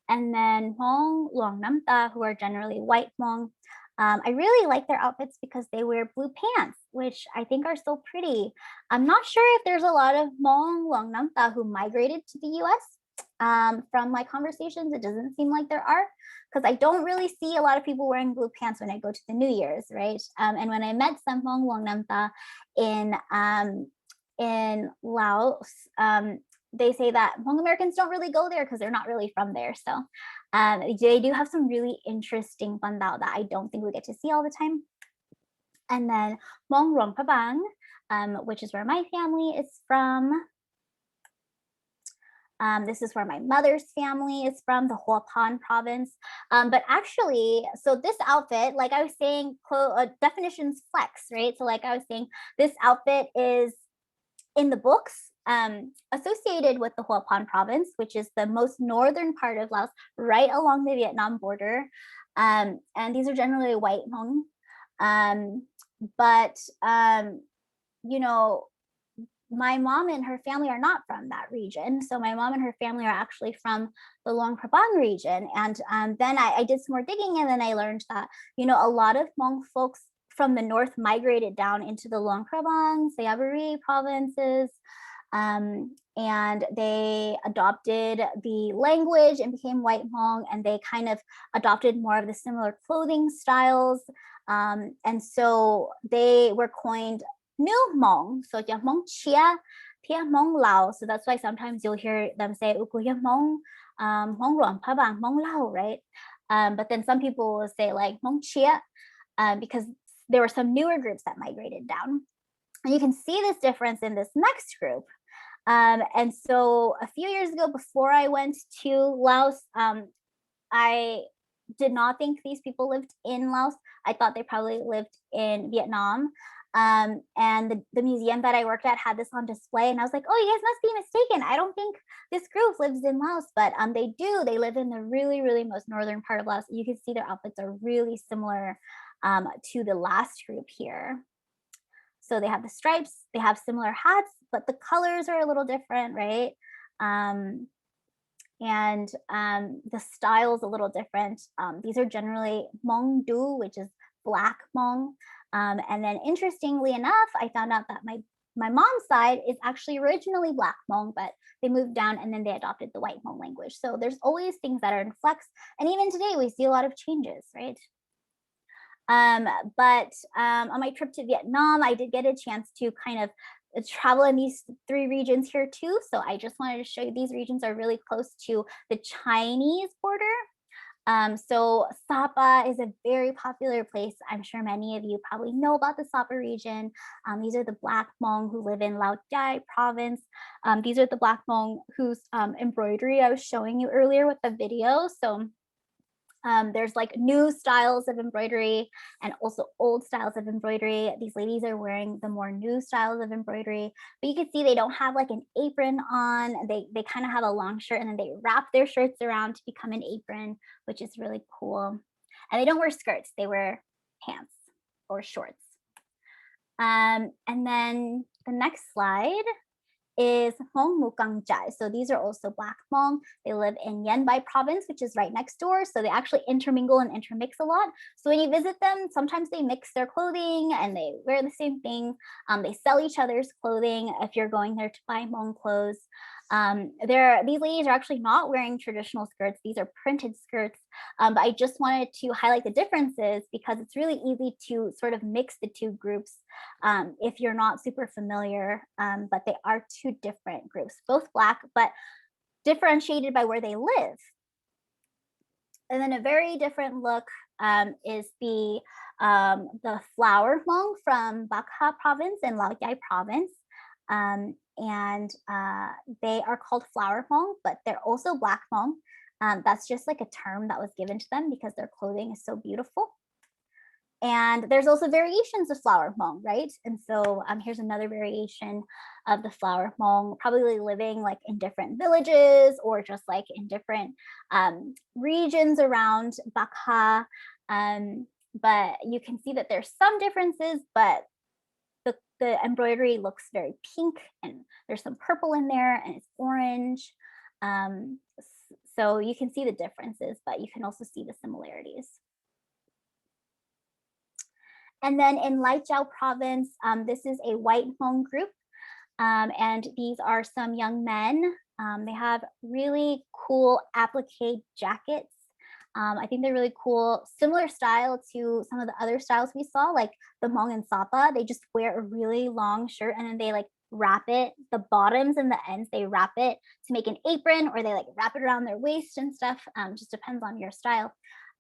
And then Hmong Luang Namta, who are generally white Hmong. I really like their outfits because they wear blue pants, which I think are so pretty. I'm not sure if there's a lot of Hmong Luang Namta who migrated to the US. From my conversations, it doesn't seem like there are, because I don't really see a lot of people wearing blue pants when I go to the New Year's, right? And when I met some Hmong Luang Namta in Laos, they say that Hmong Americans don't really go there because they're not really from there. So they do have some really interesting bandao that I don't think we get to see all the time. And then Hmong Rong Prabang, which is where my family is from. This is where my mother's family is from, the Huapan province. But actually, so this outfit, like I was saying, definitions flex, right? So like I was saying, this outfit is in the books associated with the Huapan province, which is the most northern part of Laos, right along the Vietnam border. And these are generally white Hmong. But my mom and her family are not from that region. So my mom and her family are actually from the Luang Prabang region. And then I did some more digging, and then I learned that, a lot of Hmong folks from the north migrated down into the Luang Prabang, Sayaburi provinces, and they adopted the language and became white Hmong, and they kind of adopted more of the similar clothing styles. And so they were coined New Hmong, so Hmong Chia, Pia Hmong Lao. So that's why sometimes you'll hear them say Ukuya Hmong, Hmong Ruang Pabang, Hmong Lao, right? But then some people will say like Hmong Chia, because there were some newer groups that migrated down. And you can see this difference in this next group. And so a few years ago, before I went to Laos, I did not think these people lived in Laos. I thought they probably lived in Vietnam. And the museum that I worked at had this on display, and I was like, oh, you guys must be mistaken. I don't think this group lives in Laos, but they do. They live in the really, really most northern part of Laos. You can see their outfits are really similar to the last group here. So they have the stripes, they have similar hats, but the colors are a little different, right? And the style's a little different. These are generally Hmong Du, which is black Hmong. And then interestingly enough, I found out that my my mom's side is actually originally Black Hmong, but they moved down and then they adopted the White Hmong language. So there's always things that are in flux. And even today we see a lot of changes, right? But on my trip to Vietnam, I did get a chance to kind of travel in these 3 regions here too. So I just wanted to show you these regions are really close to the Chinese border. So Sapa is a very popular place. I'm sure many of you probably know about the Sapa region. These are the Black Hmong who live in Lao Dai province. These are the Black Hmong whose embroidery I was showing you earlier with the video. So there's like new styles of embroidery and also old styles of embroidery. These ladies are wearing the more new styles of embroidery, but you can see they don't have like an apron on. They kind of have a long shirt and then they wrap their shirts around to become an apron, which is really cool. And they don't wear skirts, they wear pants or shorts. And then the next slide is Hmong Mukang Jai. So these are also Black Hmong. They live in Yen Bai province, which is right next door. So they actually intermingle and intermix a lot. So when you visit them, sometimes they mix their clothing and they wear the same thing. They sell each other's clothing if you're going there to buy Hmong clothes. These ladies are actually not wearing traditional skirts. These are printed skirts. But I just wanted to highlight the differences because it's really easy to sort of mix the 2 groups if you're not super familiar, but they are 2 different groups, both Black, but differentiated by where they live. And then a very different look is the flower Hmong from Bakha province and Lao Dai province. They are called flower Hmong, but they're also Black Hmong. That's just like a term that was given to them because their clothing is so beautiful. And there's also variations of flower Hmong, right? And so here's another variation of the flower Hmong, probably living like in different villages or just like in different regions around Bakha. But you can see that there's some differences, but the embroidery looks very pink and there's some purple in there and it's orange. So you can see the differences, but you can also see the similarities. And then in Laijiao province, this is a White Hmong group. And these are some young men. They have really cool applique jackets. I think they're really cool, similar style to some of the other styles we saw, like the Hmong and Sapa. They just wear a really long shirt and then they like wrap it, the bottoms and the ends, they wrap it to make an apron or they like wrap it around their waist and stuff. Just depends on your style.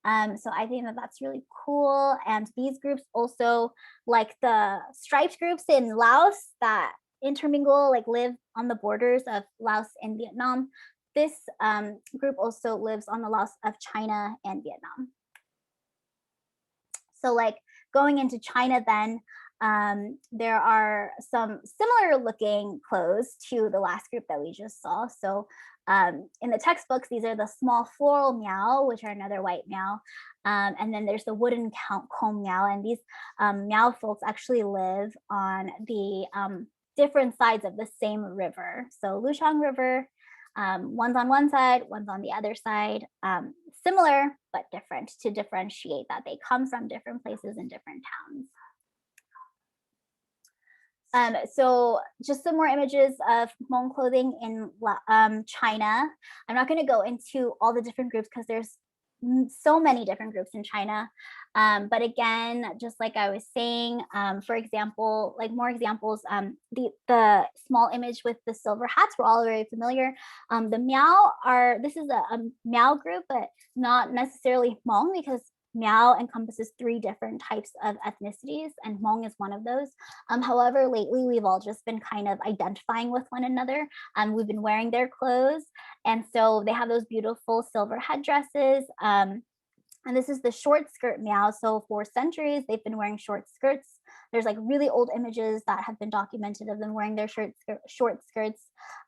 So I think that that's really cool. And these groups also, like the striped groups in Laos that intermingle, like live on the borders of Laos and Vietnam. This group also lives on the Laos of China and Vietnam. So like going into China then, there are some similar looking clothes to the last group that we just saw. So in the textbooks, these are the small floral miao, which are another white miao. And then there's the wooden comb miao. And these miao folks actually live on the different sides of the same river. So Lushang River, one's on one side, one's on the other side. Similar, but different to differentiate that they come from different places and different towns. So just some more images of Hmong clothing in China. I'm not going to go into all the different groups because there's so many different groups in China. But again, just like I was saying, for example, like more examples, the small image with the silver hats, we're all very familiar. The Miao this is a Miao group, but not necessarily Hmong because Miao encompasses 3 different types of ethnicities and Hmong is one of those. However, lately we've all just been kind of identifying with one another. We've been wearing their clothes. And so they have those beautiful silver headdresses. And this is the short skirt Miao. So for centuries, they've been wearing short skirts. There's like really old images that have been documented of them wearing their short skirts.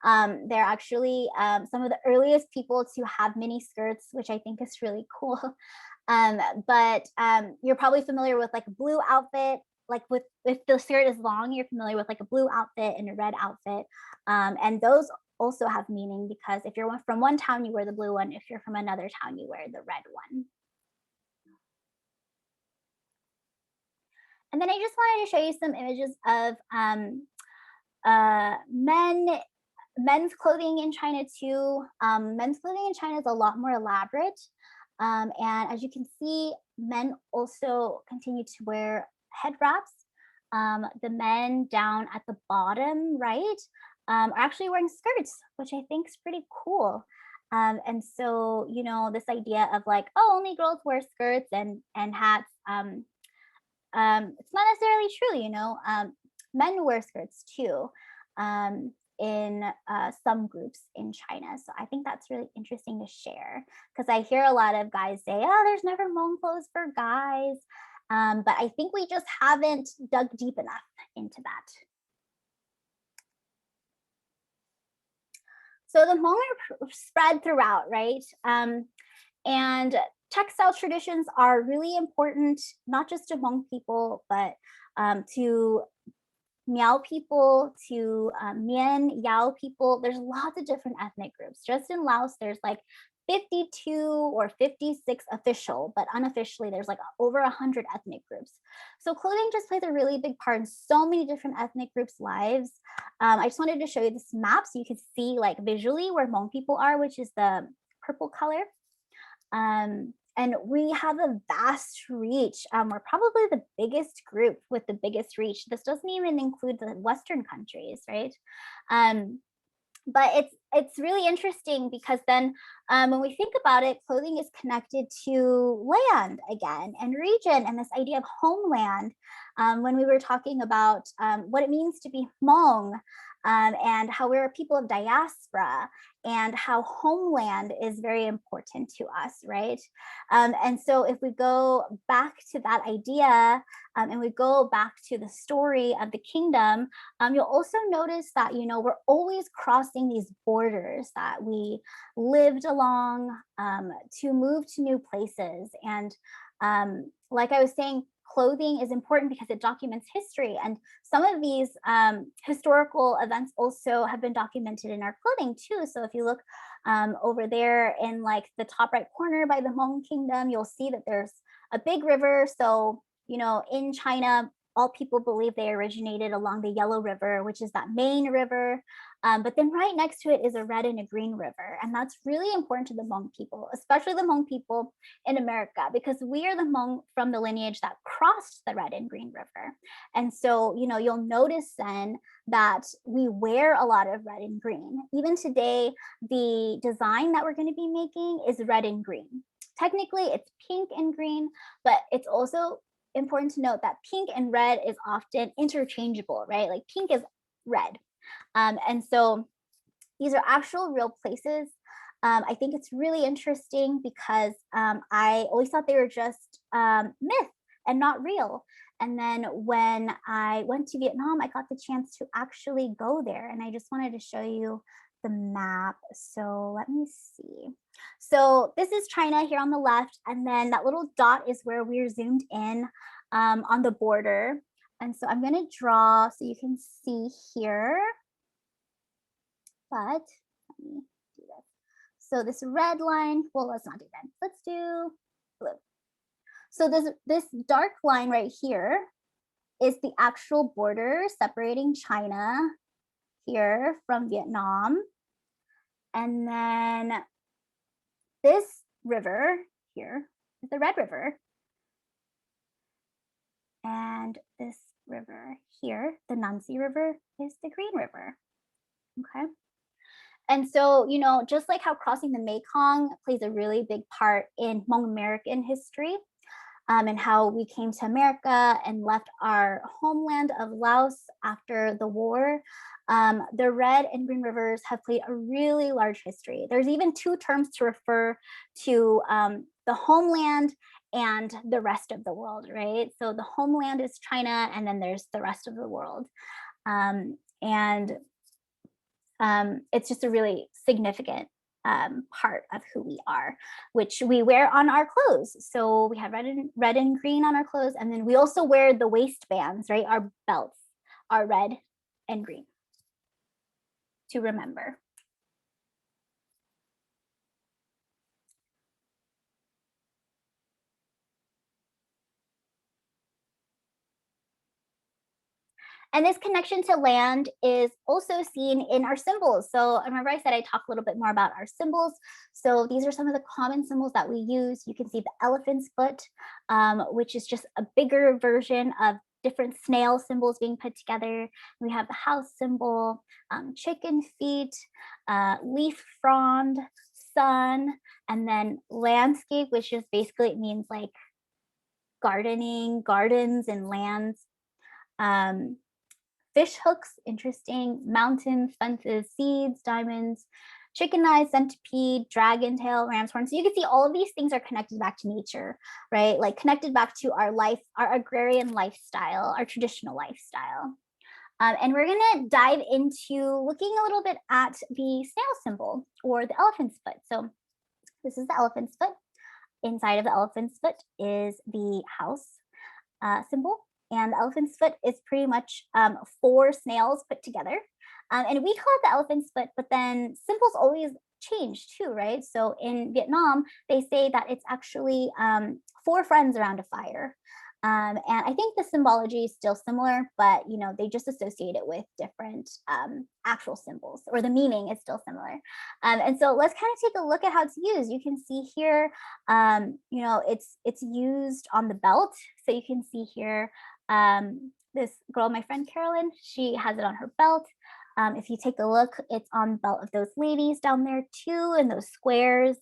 They're actually some of the earliest people to have mini skirts, which I think is really cool. But you're probably familiar with like a blue outfit, like if the skirt is long, you're familiar with like a blue outfit and a red outfit. And those also have meaning because if you're from one town, you wear the blue one. If you're from another town, you wear the red one. And then I just wanted to show you some images of Men's clothing in China too. Men's clothing in China is a lot more elaborate. And as you can see, men also continue to wear head wraps. The men down at the bottom right are actually wearing skirts, which I think is pretty cool. And so, you know, this idea of like, oh, only girls wear skirts and hats, it's not necessarily true, you know. Men wear skirts too. In some groups in China. So I think that's really interesting to share because I hear a lot of guys say, oh, there's never Hmong clothes for guys. But I think we just haven't dug deep enough into that. So the Hmong are spread throughout, right? And textile traditions are really important, not just to Hmong people, but to Miao people, to Mien, Yao people. There's lots of different ethnic groups. Just in Laos, there's like 52 or 56 official, but unofficially, there's like over 100 ethnic groups. So clothing just plays a really big part in so many different ethnic groups' lives. I just wanted to show you this map so you could see like visually where Hmong people are, which is the purple color. And we have a vast reach. We're probably the biggest group with the biggest reach. This doesn't even include the Western countries, right? But it's really interesting because then when we think about it, clothing is connected to land again and region and this idea of homeland. When we were talking about what it means to be Hmong and how we're a people of diaspora and how homeland is very important to us, right? And so if we go back to that idea and we go back to the story of the kingdom, you'll also notice that, you know, we're always crossing these borders that we lived along to move to new places. And like I was saying, clothing is important because it documents history. And some of these historical events also have been documented in our clothing too. So if you look over there in like the top right corner by the Hmong kingdom, you'll see that there's a big river. So, you know, in China, all people believe they originated along the Yellow River, which is that main river. But then right next to it is a red and a green river. And that's really important to the Hmong people, especially the Hmong people in America, because we are the Hmong from the lineage that crossed the red and green river. And so, you know, you'll notice then that we wear a lot of red and green. Even today, the design that we're going to be making is red and green. Technically, it's pink and green, but it's also important to note that pink and red is often interchangeable, right? Like pink is red. And so these are actual real places. I think it's really interesting because I always thought they were just myth and not real. And then when I went to Vietnam, I got the chance to actually go there. And I just wanted to show you the map. So let me see. So this is China here on the left. And then that little dot is where we're zoomed in on the border. And so I'm going to draw so you can see here. But let me do this. So this red line, well, let's not do that. Let's do blue. So this dark line right here is the actual border separating China here from Vietnam. And then this river here is the Red River. And this river here, the Nancy River, is the Green River. Okay. And so, you know, just like how crossing the Mekong plays a really big part in Hmong American history, and how we came to America and left our homeland of Laos after the war, the Red and Green Rivers have played a really large history. There's even two terms to refer to the homeland and the rest of the world, right? So the homeland is China, and then there's the rest of the world. It's just a really significant part of who we are, which we wear on our clothes. So we have red and green on our clothes, and then we also wear the waistbands, right? Our belts are red and green to remember. And this connection to land is also seen in our symbols. So remember I said I talked a little bit more about our symbols. So these are some of the common symbols that we use. You can see the elephant's foot, which is just a bigger version of different snail symbols being put together. We have the house symbol, chicken feet, leaf frond, sun, and then landscape, which just basically it means like gardening, gardens and lands. Fish hooks, interesting, mountains, fences, seeds, diamonds, chicken eyes, centipede, dragon tail, ram's horn. So you can see all of these things are connected back to nature, right? Like connected back to our life, our agrarian lifestyle, our traditional lifestyle. And we're gonna dive into looking a little bit at the snail symbol or the elephant's foot. So this is the elephant's foot. Inside of the elephant's foot is the house symbol. And the elephant's foot is pretty much 4 snails put together. And we call it the elephant's foot, but then symbols always change too, right? So in Vietnam, they say that it's actually 4 friends around a fire. And I think the symbology is still similar, but you know, they just associate it with different actual symbols, or the meaning is still similar. And so let's kind of take a look at how it's used. You can see here, you know, it's used on the belt. So you can see here, this girl, my friend Carolyn, she has it on her belt. If you take a look, it's on the belt of those ladies down there too, in those squares.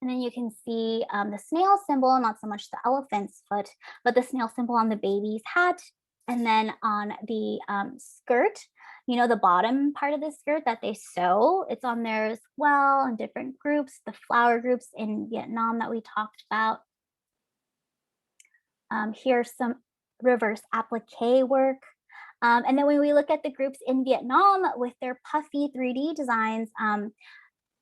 And then you can see the snail symbol, not so much the elephant's foot, but the snail symbol on the baby's hat. And then on the skirt, you know, the bottom part of the skirt that they sew, it's on there as well in different groups, the flower groups in Vietnam that we talked about. Here's some reverse applique work. And then when we look at the groups in Vietnam with their puffy 3D designs,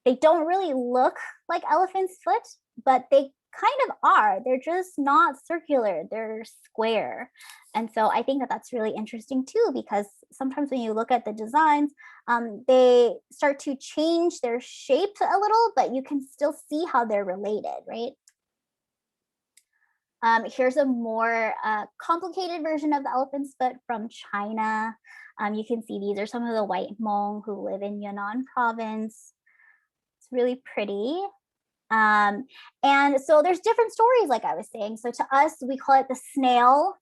they don't really look like elephant's foot, but they kind of are. They're just not circular, they're square. And so I think that that's really interesting too, because sometimes when you look at the designs, they start to change their shape a little, but you can still see how they're related, right? Here's a more complicated version of the elephant's foot from China. You can see these are some of the white Hmong who live in Yunnan province. It's really pretty. And so there's different stories, like I was saying. So to us, we call it the snail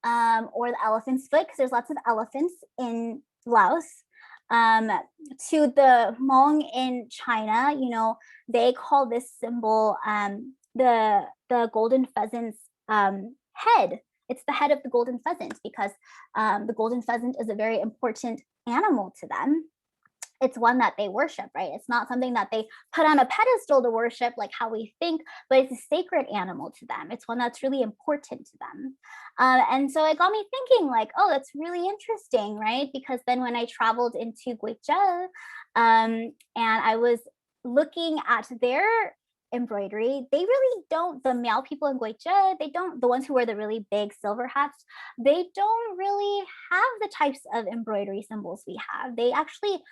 or the elephant's foot, because there's lots of elephants in Laos. To the Hmong in China, you know, they call this symbol the golden pheasant's head. It's the head of the golden pheasant, because the golden pheasant is a very important animal to them. It's one that they worship, right? It's not something that they put on a pedestal to worship like how we think, but it's a sacred animal to them. It's one that's really important to them. And so it got me thinking like, oh, that's really interesting, right? Because then when I traveled into Guizhou and I was looking at their embroidery, they really don't, the Miao people in Guizhou, they don't, the ones who wear the really big silver hats, they don't really have the types of embroidery symbols we have. They actually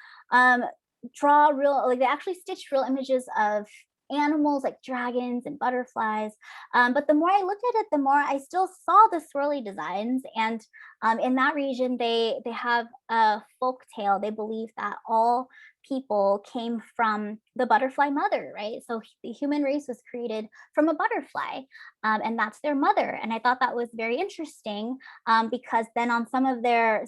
draw real, like they actually stitch real images of animals like dragons and butterflies. But the more I looked at it, the more I still saw the swirly designs. And in that region, they have a folk tale. They believe that all people came from the butterfly mother, right? So the human race was created from a butterfly, and that's their mother. And I thought that was very interesting because then on some of their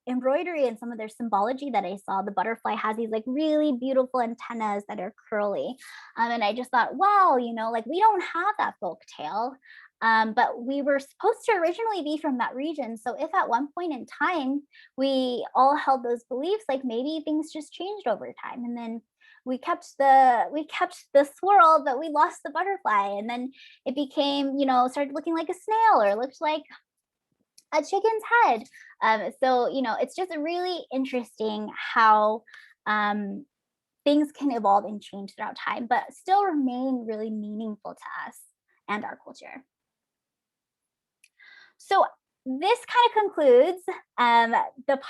embroidery and some of their symbology that I saw, the butterfly has these like really beautiful antennas that are curly. And I just thought, wow, you know, like we don't have that folk tale. But we were supposed to originally be from that region. So if at one point in time we all held those beliefs, like maybe things just changed over time, and then we kept the swirl, but we lost the butterfly, and then it became, you know, started looking like a snail or looked like a chicken's head. So you know, it's just really interesting how things can evolve and change throughout time, but still remain really meaningful to us and our culture. So this kind of concludes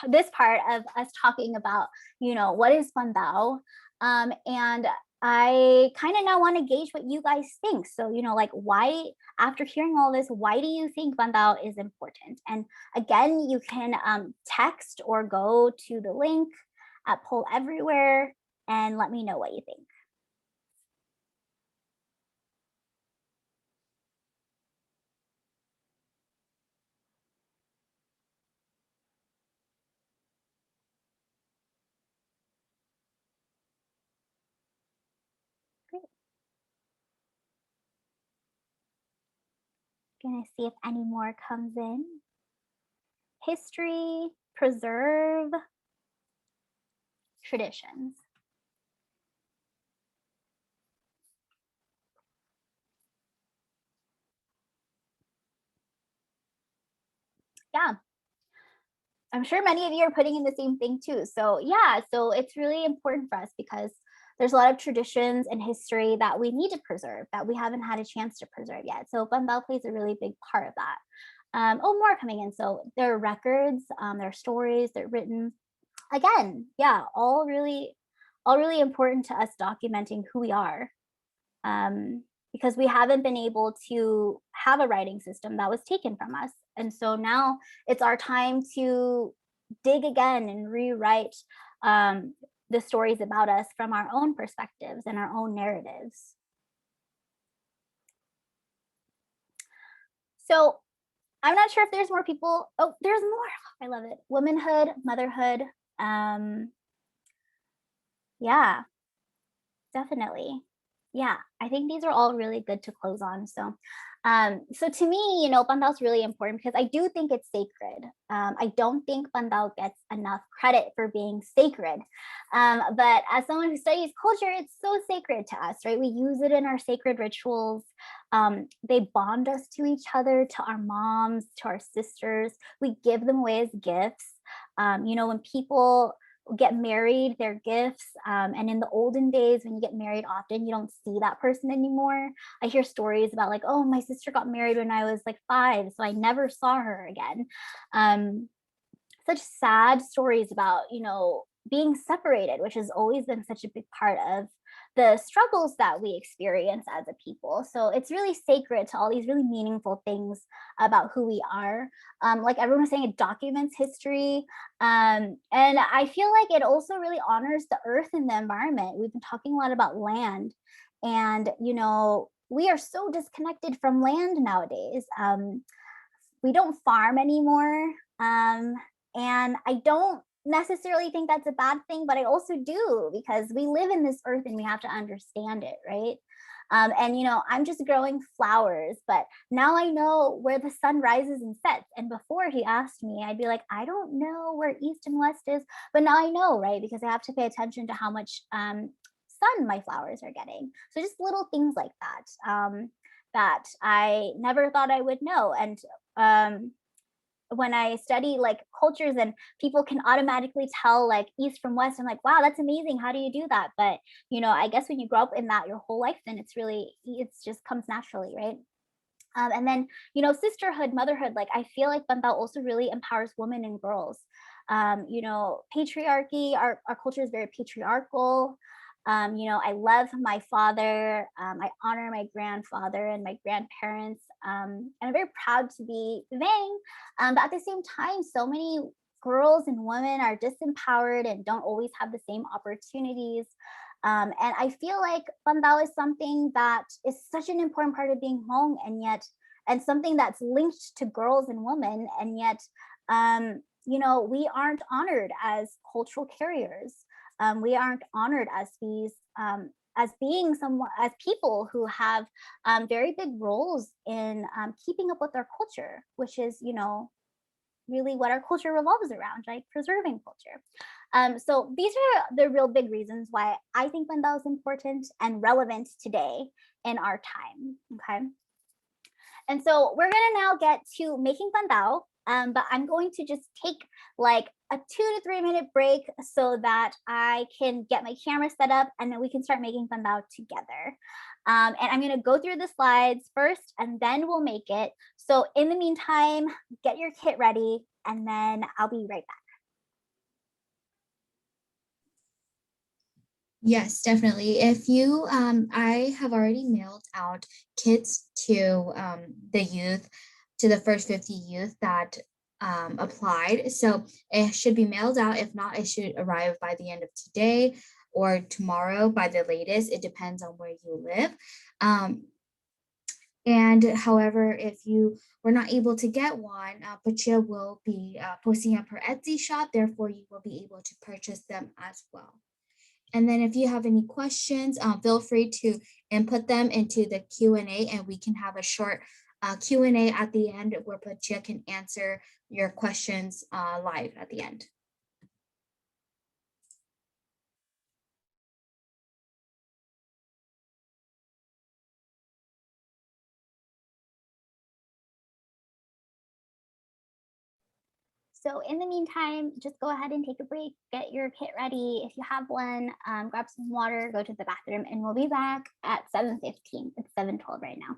this part of us talking about, you know, what is Bandao. And I kind of now want to gauge what you guys think. So, like, why, after hearing all this, why do you think Bandao is important? And again, you can text or go to the link at Poll Everywhere and let me know what you think. Great. Gonna see if any more comes in. History, preserve traditions. Yeah, I'm sure many of you are putting in the same thing too. So yeah, so it's really important for us because there's a lot of traditions and history that we need to preserve that we haven't had a chance to preserve yet. So Bandao plays a really big part of that. Oh, more coming in. So there are records, there are stories, they're written. Again, yeah, all really important to us documenting who we are. Because we haven't been able to have a writing system that was taken from us. And so now it's our time to dig again and rewrite the stories about us from our own perspectives and our own narratives. So I'm not sure if there's more people. Oh, there's more. I love it. Womanhood, motherhood. Yeah, definitely. Yeah, I think these are all really good to close on. So, so to me, Bandao is really important because I do think it's sacred. I don't think Bandao gets enough credit for being sacred. But as someone who studies culture, it's so sacred to us, right? We use it in our sacred rituals. They bond us to each other, to our moms, to our sisters. We give them away as gifts. When people get married, their gifts, and in the olden days when you get married, often you don't see that person anymore. I hear stories about like, oh, my sister got married when I was like 5, so I never saw her again. Such sad stories about being separated, which has always been such a big part of the struggles that we experience as a people. So it's really sacred to all these really meaningful things about who we are. Like everyone was saying, it documents history. And I feel like it also really honors the earth and the environment. We've been talking a lot about land, and we are so disconnected from land nowadays. We don't farm anymore. And I don't necessarily think that's a bad thing, but I also do because we live in this earth and we have to understand it, right? And I'm just growing flowers, but now I know where the sun rises and sets. And before he asked me, I'd be like, I don't know where east and west is, but now I know, right? Because I have to pay attention to how much sun my flowers are getting. So just little things like that that I never thought I would know. And when I study like cultures and people can automatically tell like east from west, I'm like, wow, that's amazing. How do you do that? But I guess when you grow up in that your whole life, then it's just comes naturally, right? And then sisterhood, motherhood, like I feel like Bandao also really empowers women and girls. Patriarchy, our culture is very patriarchal. I love my father. I honor my grandfather and my grandparents. And I'm very proud to be Vang. But at the same time, so many girls and women are disempowered and don't always have the same opportunities. And I feel like Bandao is something that is such an important part of being Hmong, and something that's linked to girls and women, and yet, we aren't honored as cultural carriers. We aren't honored as these as being someone as people who have very big roles in keeping up with our culture, which is really what our culture revolves around, like preserving culture. So these are the real big reasons why I think Bandao is important and relevant today in our time. Okay. And so we're gonna now get to making Bandao, but I'm going to just take like a 2 to 3 minute break so that I can get my camera set up and then we can start making Bandao together. And I'm gonna go through the slides first and then we'll make it. So in the meantime, get your kit ready and then I'll be right back. Yes, definitely. If you, I have already mailed out kits to the youth, to the first 50 youth that applied. So it should be mailed out. If not, it should arrive by the end of today or tomorrow by the latest. It depends on where you live. Um, and however, if you were not able to get one, Pachia will be posting up her Etsy shop. Therefore, you will be able to purchase them as well. And then if you have any questions, feel free to input them into the Q&A and we can have a short Q&A at the end where Pachia can answer your questions live at the end. So in the meantime, just go ahead and take a break, get your kit ready. If you have one, grab some water, go to the bathroom, and we'll be back at 7:15. It's 7:12 right now.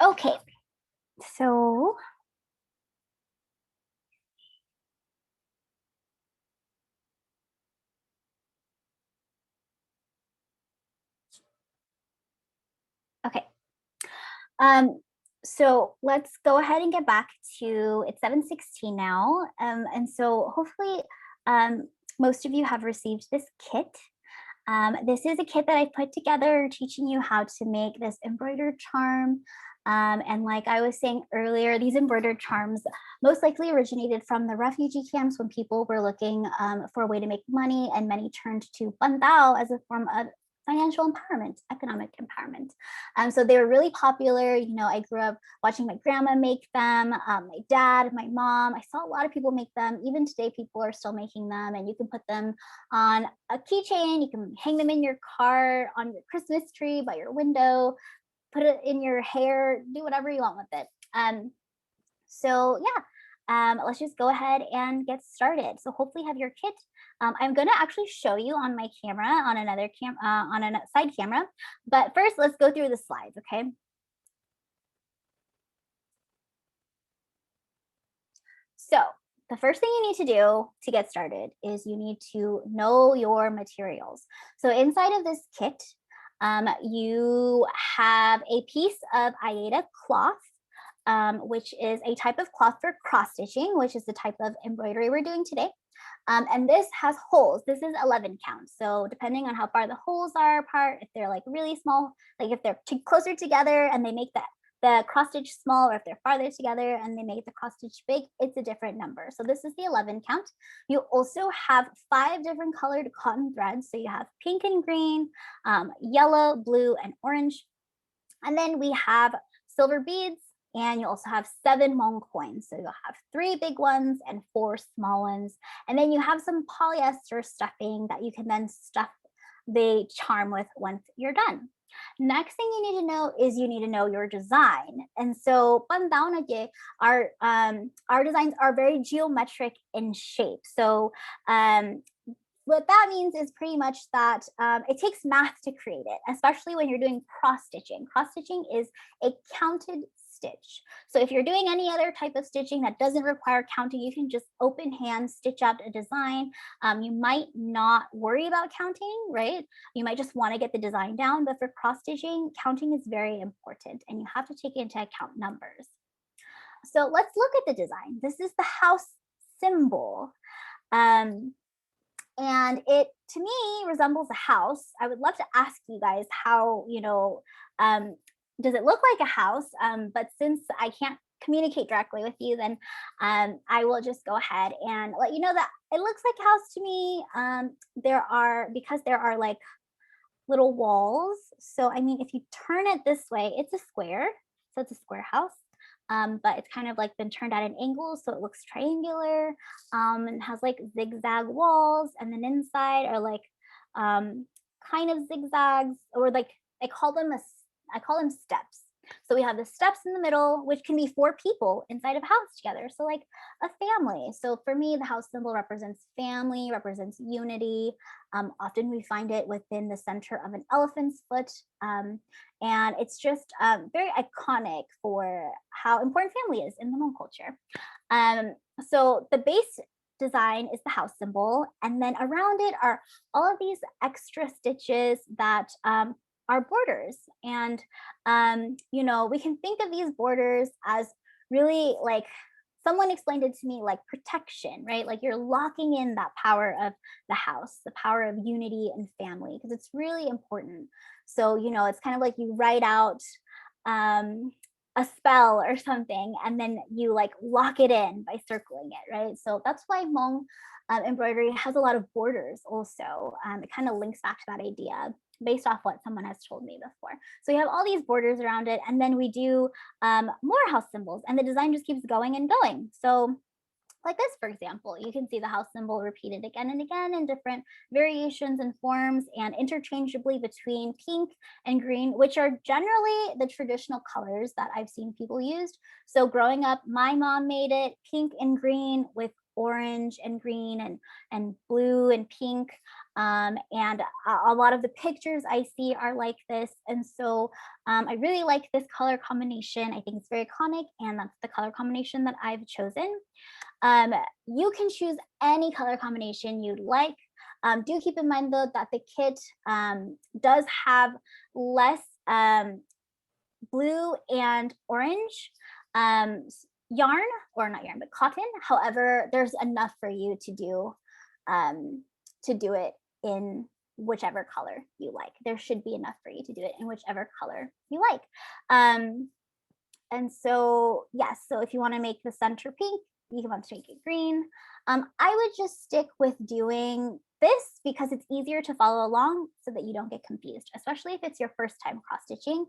Okay, so okay. So let's go ahead and get back to, it's 7:16 now. And so hopefully most of you have received this kit. This is a kit that I put together teaching you how to make this embroidered charm. And like I was saying earlier, these embroidered charms most likely originated from the refugee camps when people were looking for a way to make money, and many turned to Bandao as a form of financial empowerment, economic empowerment. So they were really popular. You know, I grew up watching my grandma make them, my dad, my mom. I saw a lot of people make them. Even today, people are still making them, and you can put them on a keychain. You can hang them in your car, on your Christmas tree, by your window, put it in your hair, do whatever you want with it. So yeah, let's just go ahead and get started. So hopefully you have your kit. I'm gonna actually show you on my camera, on another on a side camera. But first, let's go through the slides, okay? So the first thing you need to do to get started is you need to know your materials. So inside of this kit, you have a piece of Aida cloth, which is a type of cloth for cross stitching, which is the type of embroidery we're doing today. And this has holes. This is 11 count. So depending on how far the holes are apart, if they're like really small, like if they're closer together and they make the cross stitch small, or if they're farther together and they make the cross stitch big, it's a different number. So this is the 11 count. You also have 5 different colored cotton threads. So you have pink and green, yellow, blue, and orange. And then we have silver beads, and you also have 7 Hmong coins. So you'll have 3 big ones and 4 small ones. And then you have some polyester stuffing that you can then stuff the charm with once you're done. Next thing you need to know is you need to know your design. And so our designs are very geometric in shape. So what that means is pretty much that it takes math to create it, especially when you're doing cross stitching. Cross stitching is a counted stitch. So if you're doing any other type of stitching that doesn't require counting, you can just open hand stitch out a design. You might not worry about counting, right? You might just want to get the design down, but for cross stitching, counting is very important, and you have to take into account numbers. So let's look at the design. This is the house symbol. And it, to me, resembles a house. I would love to ask you guys how, does it look like a house? But since I can't communicate directly with you, then I will just go ahead and let you know that it looks like a house to me. Because there are like little walls. So, I mean, if you turn it this way, it's a square. So it's a square house. But it's kind of like been turned at an angle, so it looks triangular, and has like zigzag walls, and then inside are like kind of zigzags, or like I call them steps. So we have the steps in the middle, which can be 4 people inside of a house together. So like a family. So for me, the house symbol represents family, represents unity. Often we find it within the center of an elephant's foot. And it's just very iconic for how important family is in the Hmong culture. So the base design is the house symbol, and then around it are all of these extra stitches that are borders. And we can think of these borders as really, like, someone explained it to me, like protection, right? Like you're locking in that power of the house, the power of unity and family, because it's really important. So it's kind of like you write out a spell or something, and then you like lock it in by circling it, right? So that's why Hmong embroidery has a lot of borders also. It kind of links back to that idea based off what someone has told me before. So we have all these borders around it, and then we do more house symbols, and the design just keeps going and going. So like this, for example, you can see the house symbol repeated again and again in different variations and forms, and interchangeably between pink and green, which are generally the traditional colors that I've seen people used. So growing up, my mom made it pink and green with orange and green and blue and pink. And a lot of the pictures I see are like this. And so I really like this color combination. I think it's very iconic, and that's the color combination that I've chosen. You can choose any color combination you'd like. Do keep in mind though that the kit does have less blue and orange yarn, or not yarn, but cotton. However, there's enough for you to do it in whichever color you like. There should be enough for you to do it in whichever color you like. And so, yes, so if you want to make the center pink, you can want to make it green. I would just stick with doing this because it's easier to follow along so that you don't get confused, especially if it's your first time cross stitching,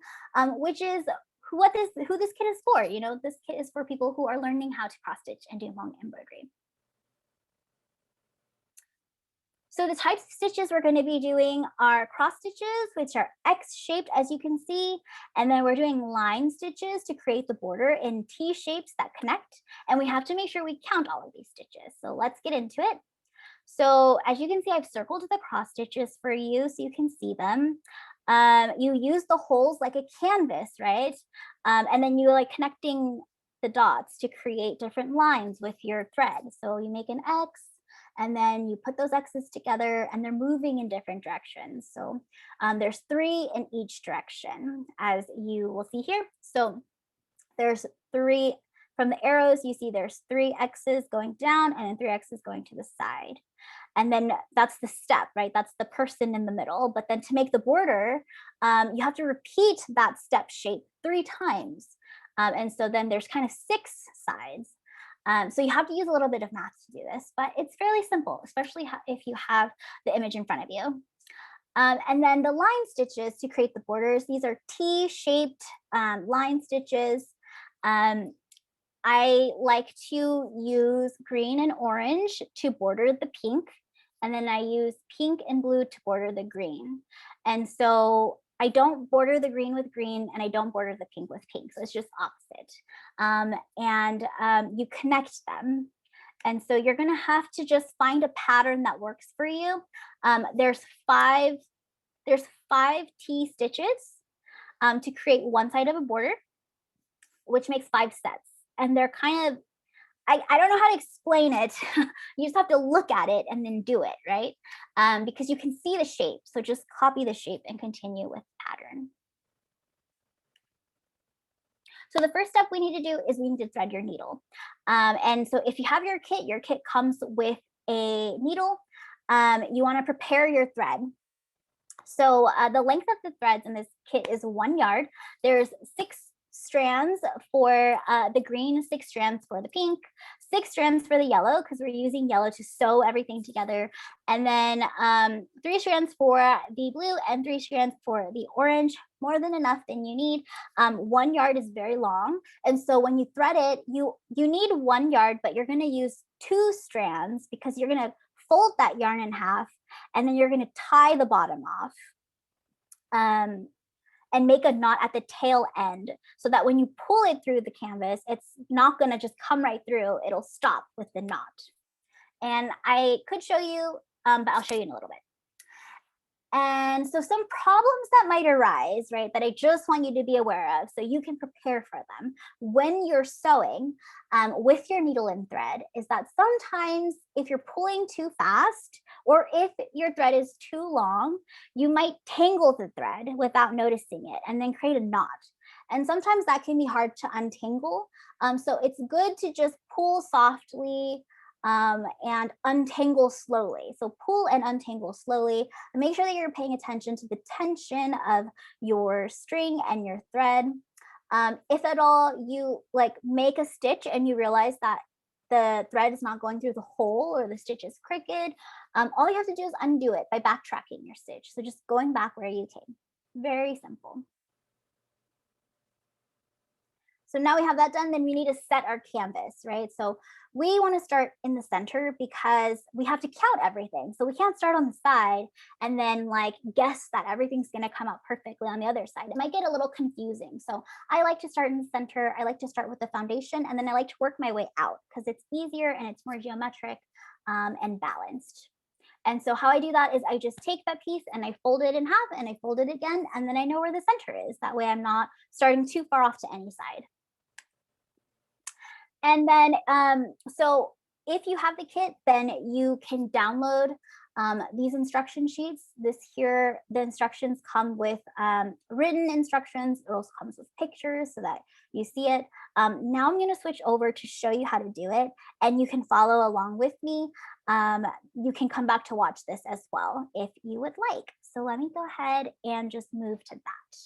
which is who this kit is for. You know, this kit is for people who are learning how to cross stitch and do Hmong embroidery. So the types of stitches we're going to be doing are cross stitches, which are X-shaped, as you can see. And then we're doing line stitches to create the border in T shapes that connect. And we have to make sure we count all of these stitches. So let's get into it. So as you can see, I've circled the cross stitches for you so you can see them. You use the holes like a canvas, right? And then you like connecting the dots to create different lines with your thread. So you make an X, and then you put those X's together and they're moving in different directions. So there's 3 in each direction, as you will see here. So there's 3 from the arrows, you see there's 3 X's going down and then 3 X's going to the side. And then that's the step, right? That's the person in the middle. But then to make the border, you have to repeat that step shape 3 times. And so then there's kind of 6 sides. So you have to use a little bit of math to do this, but it's fairly simple, especially if you have the image in front of you. And then the line stitches to create the borders, these are T-shaped line stitches. I like to use green and orange to border the pink, and then I use pink and blue to border the green. And so I don't border the green with green and I don't border the pink with pink. So it's just opposite. You connect them. And so you're gonna have to just find a pattern that works for you. There's five T stitches to create one side of a border, which makes 5 sets. And they're kind of, I don't know how to explain it. You just have to look at it and then do it, right? Because you can see the shape. So just copy the shape and continue with pattern. So the first step we need to do is we need to thread your needle. And so if you have your kit comes with a needle. You want to prepare your thread. So the length of the threads in this kit is 1 yard. There's 6 strands for the green, 6 strands for the pink, 6 strands for the yellow, because we're using yellow to sew everything together, and then 3 strands for the blue and 3 strands for the orange. More than enough than you need. 1 yard is very long, and so when you thread it, you need 1 yard, but you're going to use 2 strands because you're going to fold that yarn in half, and then you're going to tie the bottom off. And make a knot at the tail end so that when you pull it through the canvas, it's not gonna just come right through, it'll stop with the knot. And I could show you, but I'll show you in a little bit. And so some problems that might arise, right, that I just want you to be aware of so you can prepare for them when you're sewing with your needle and thread is that sometimes if you're pulling too fast or if your thread is too long, you might tangle the thread without noticing it and then create a knot. And sometimes that can be hard to untangle. So it's good to just pull softly and untangle slowly. So pull and untangle slowly and make sure that you're paying attention to the tension of your string and your thread. If at all you like make a stitch and you realize that the thread is not going through the hole or the stitch is crooked, all you have to do is undo it by backtracking your stitch. So just going back where you came. Very simple. So now we have that done, then we need to set our canvas, right? So we want to start in the center because we have to count everything. So we can't start on the side and then like guess that everything's going to come out perfectly on the other side. It might get a little confusing. So I like to start in the center. I like to start with the foundation and then I like to work my way out because it's easier and it's more geometric and balanced. And so how I do that is I just take that piece and I fold it in half and I fold it again, and then I know where the center is. That way I'm not starting too far off to any side. And then, so if you have the kit, then you can download these instruction sheets. This here, the instructions come with written instructions. It also comes with pictures so that you see it. Now I'm going to switch over to show you how to do it, and you can follow along with me. You can come back to watch this as well if you would like. So let me go ahead and just move to that.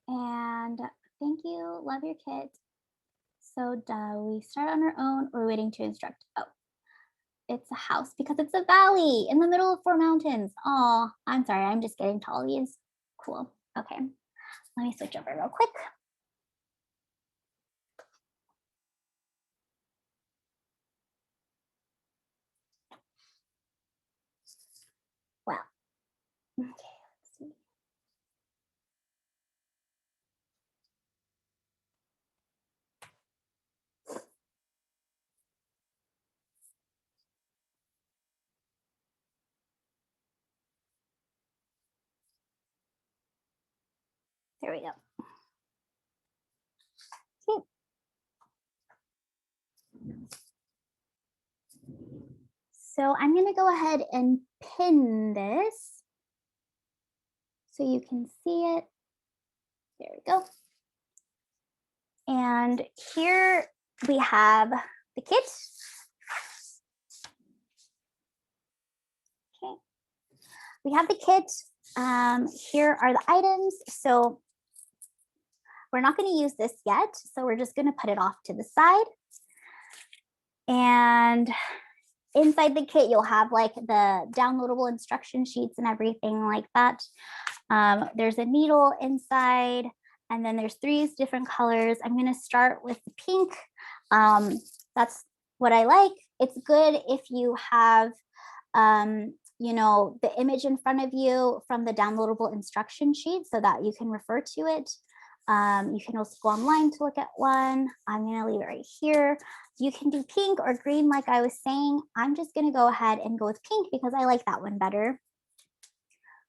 And Thank you. Love your kit. So, we start on our own or waiting to instruct? Oh, it's a house because it's a valley in the middle of four mountains. Oh, I'm sorry. I'm just getting to all these. Cool. Okay. Let me switch over real quick. Wow. Okay. Let's see. There we go. Okay. So I'm going to go ahead and pin this so you can see it. There we go. And here we have the kit. Okay. We have the kit. Here are the items. So we're not going to use this yet. So we're just going to put it off to the side. And inside the kit, you'll have like the downloadable instruction sheets and everything like that. There's a needle inside, and then there's 3 different colors. I'm going to start with the pink. That's what I like. It's good if you have, you know, the image in front of you from the downloadable instruction sheet so that you can refer to it. You can also go online to look at one. I'm going to leave it right here. You can do pink or green, like I was saying. I'm just going to go ahead and go with pink because I like that one better.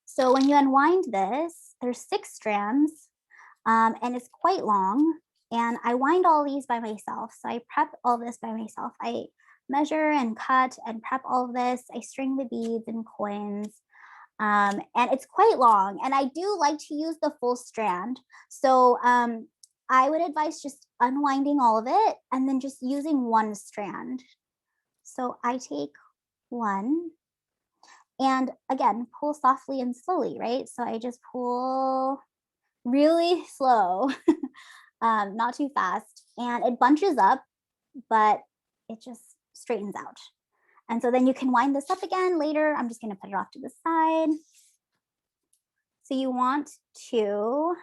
So when you unwind this, there's 6 strands, and it's quite long. And I wind all these by myself. So I prep all this by myself. I measure and cut and prep all of this. I string the beads and coins. And it's quite long. And I do like to use the full strand. So I would advise just unwinding all of it and then just using one strand. So I take one. And again, pull softly and slowly, right? So I just pull really slow, not too fast. And it bunches up, but it just straightens out. And so then you can wind this up again later. I'm just going to put it off to the side. So you want to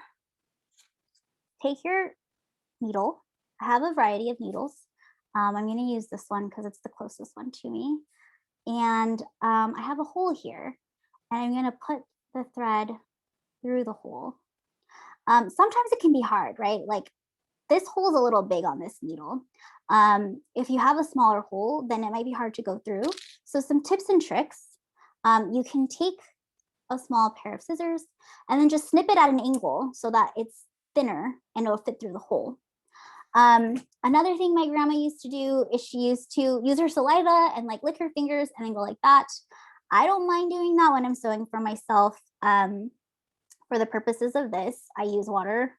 take your needle. I have a variety of needles. I'm going to use this one because it's the closest one to me. And I have a hole here, and I'm going to put the thread through the hole. Sometimes it can be hard, right? Like this hole is a little big on this needle. If you have a smaller hole, then it might be hard to go through. So some tips and tricks. You can take a small pair of scissors and then just snip it at an angle so that it's thinner and it'll fit through the hole. Another thing my grandma used to do is she used to use her saliva and like lick her fingers and then go like that. I don't mind doing that when I'm sewing for myself. For the purposes of this, I use water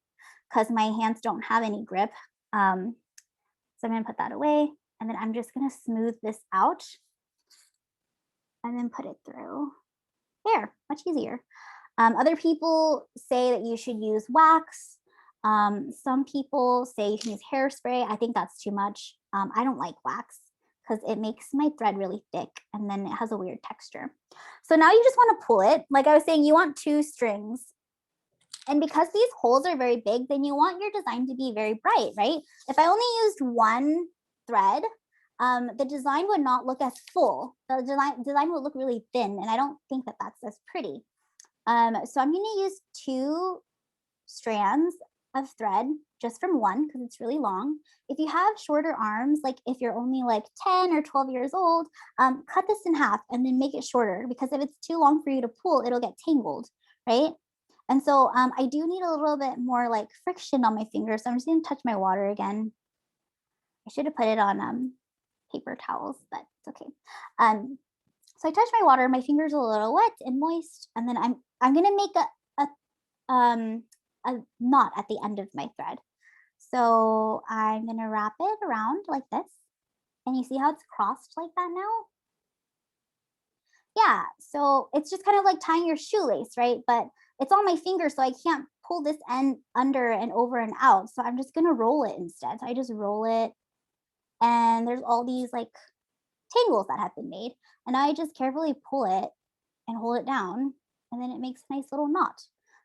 because my hands don't have any grip. So I'm going to put that away, and then I'm just going to smooth this out and then put it through. There, much easier. Other people say that you should use wax. Some people say you can use hairspray. I think that's too much. I don't like wax because it makes my thread really thick and then it has a weird texture. So now you just want to pull it. Like I was saying, you want 2 strings. And because these holes are very big, then you want your design to be very bright, right? If I only used one thread, the design would not look as full. The design would look really thin, and I don't think that that's as pretty. So I'm going to use 2 strands of thread just from one because it's really long. If you have shorter arms, like if you're only like 10 or 12 years old, cut this in half and then make it shorter, because if it's too long for you to pull, it'll get tangled, right? And so I do need a little bit more like friction on my fingers. So I'm just going to touch my water again. I should have put it on paper towels, but it's okay. So I touch my water, my fingers are a little wet and moist, and then I'm going to make a knot at the end of my thread. So I'm going to wrap it around like this. And you see how it's crossed like that now? Yeah, so it's just kind of like tying your shoelace, right? But it's on my finger, so I can't pull this end under and over and out. So I'm just gonna roll it instead. So I just roll it, and there's all these like tangles that have been made. And I just carefully pull it and hold it down, and then it makes a nice little knot.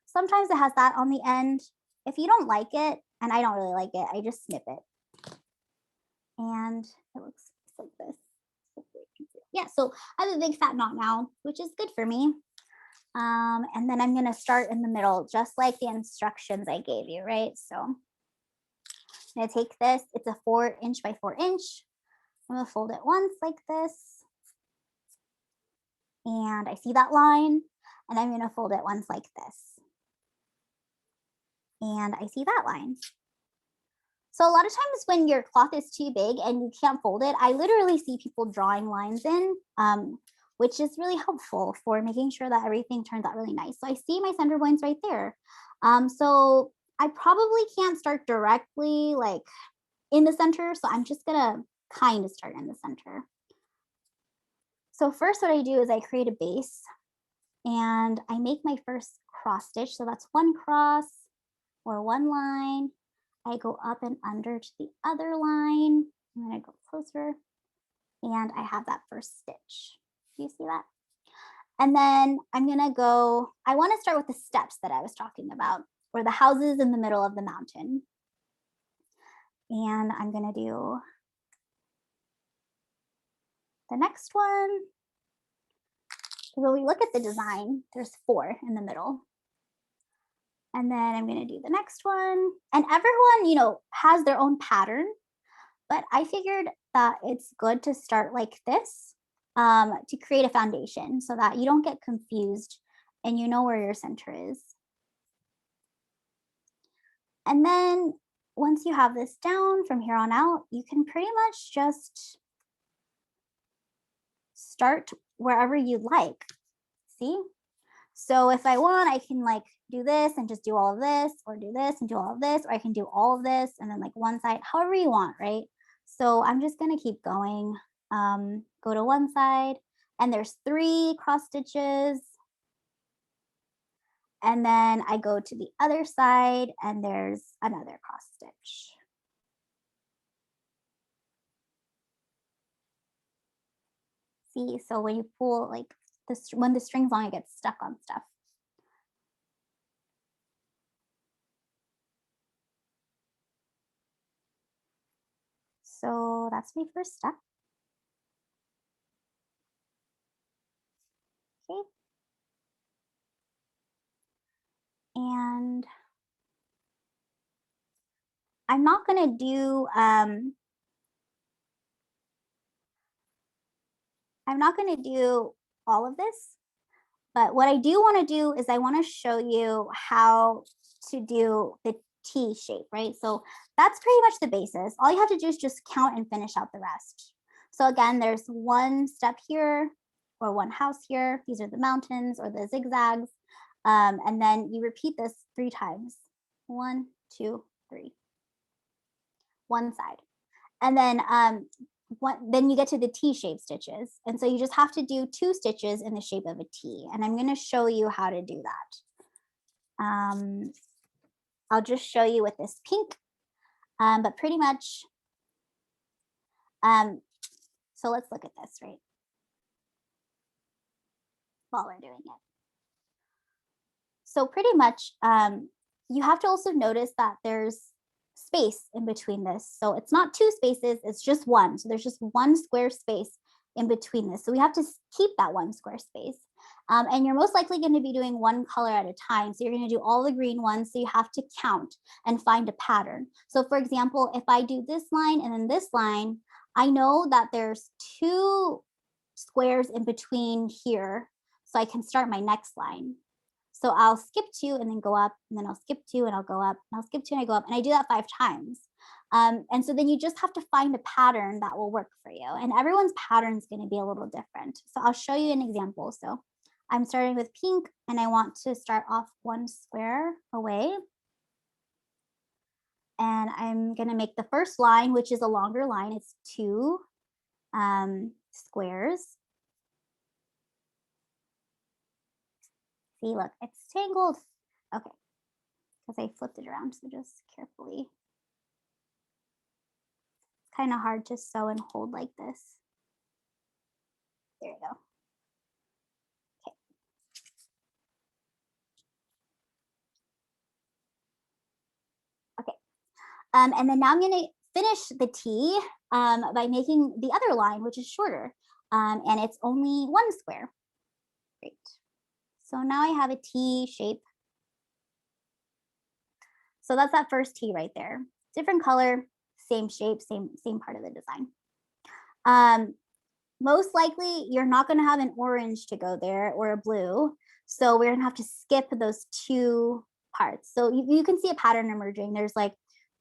Sometimes it has that on the end. If you don't like it, and I don't really like it, I just snip it. And it looks like this. Yeah, so I have a big fat knot now, which is good for me. And then I'm gonna start in the middle, just like the instructions I gave you, right? So I'm gonna take this, it's a 4" by 4". I'm gonna fold it once like this. And I see that line, and I'm gonna fold it once like this. And I see that line. So a lot of times when your cloth is too big and you can't fold it, I literally see people drawing lines in, which is really helpful for making sure that everything turns out really nice. So I see my center points right there. So I probably can't start directly like in the center, so I'm just gonna kind of start in the center. So first what I do is I create a base, and I make my first cross stitch. So that's one cross or one line. I go up and under to the other line. I'm gonna go closer, and I have that first stitch. Do you see that? And then I'm gonna go, I wanna start with the steps that I was talking about, or the houses in the middle of the mountain. And I'm gonna do the next one. When we look at the design, there's 4 in the middle. And then I'm gonna do the next one. And everyone, has their own pattern, but I figured that it's good to start like this to create a foundation so that you don't get confused and you know where your center is. And then once you have this down from here on out, you can pretty much just start wherever you like. See? So if I want, I can like do this and just do all of this, or do this and do all of this, or I can do all of this and then like one side, however you want, right? So I'm just gonna keep going. Go to one side, and there's 3 cross stitches. And then I go to the other side, and there's another cross stitch. See, so when you pull like this, when the string's long, it gets stuck on stuff. So that's my first step. Okay. And I'm not gonna do all of this, but what I do want to do is I want to show you how to do the T shape, right? So that's pretty much the basis. All you have to do is just count and finish out the rest. So again, there's one step here or one house here. These are the mountains or the zigzags. And then you repeat this 3 times. 1, 2, 3. One side. And then then you get to the T-shaped stitches. And so you just have to do 2 stitches in the shape of a T. And I'm going to show you how to do that. I'll just show you with this pink, but pretty much, so let's look at this, right? While we're doing it. So pretty much, you have to also notice that there's space in between this. So it's not 2 spaces, it's just 1. So there's just 1 square space in between this. So we have to keep that 1 square space. And you're most likely going to be doing 1 color at a time. So you're going to do all the green ones. So you have to count and find a pattern. So for example, if I do this line and then this line, I know that there's 2 squares in between here. So I can start my next line. So I'll skip 2 and then go up, and then I'll skip 2 and I'll go up, and I'll skip 2 and I go up, and I do that 5 times. And so then you just have to find a pattern that will work for you. And everyone's pattern is going to be a little different. So I'll show you an example. So I'm starting with pink, and I want to start off 1 square away. And I'm going to make the first line, which is a longer line. It's 2 squares. See, look, it's tangled. Okay. because I flipped it around, so just carefully. It's kind of hard to sew and hold like this. There you go. Okay. And then now I'm going to finish the T by making the other line, which is shorter. And it's only 1 square. Great. So now I have a T shape. So that's that first T right there. Different color, same shape, same part of the design. Most likely you're not going to have an orange to go there or a blue. So we're going to have to skip those 2 parts. So you can see a pattern emerging. There's like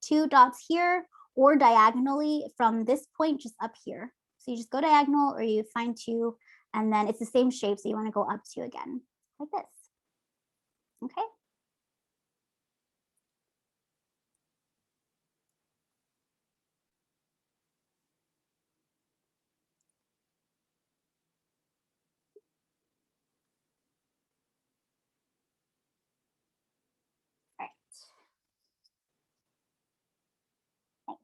2 dots here or diagonally from this point just up here. So you just go diagonal or you find 2 and then it's the same shape. So you want to go up 2 again like this. Okay. Nice.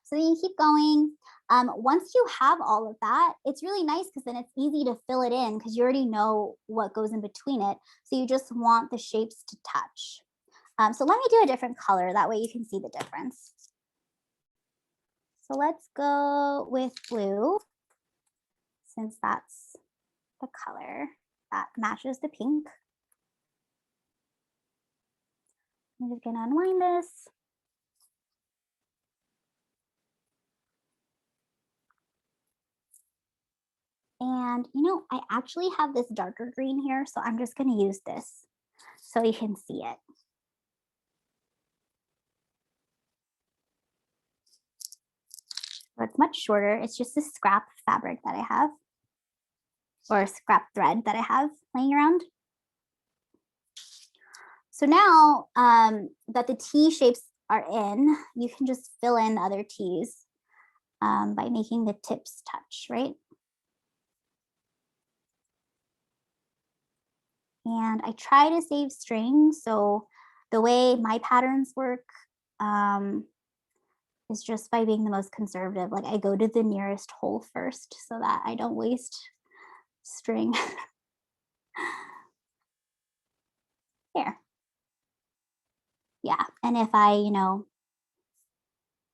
So then you keep going. Once you have all of that, it's really nice because then it's easy to fill it in because you already know what goes in between it. So you just want the shapes to touch. So let me do a different color. That way you can see the difference. So let's go with blue, since that's the color that matches the pink. I'm just gonna unwind this. And you know, I actually have this darker green here, so I'm just gonna use this so you can see it. So it's much shorter. It's just a scrap fabric that I have, or a scrap thread that I have laying around. So now that the T shapes are in, you can just fill in the other T's by making the tips touch, right? And I try to save string. So the way my patterns work is just by being the most conservative. Like I go to the nearest hole first so that I don't waste string. Here. Yeah, and if I,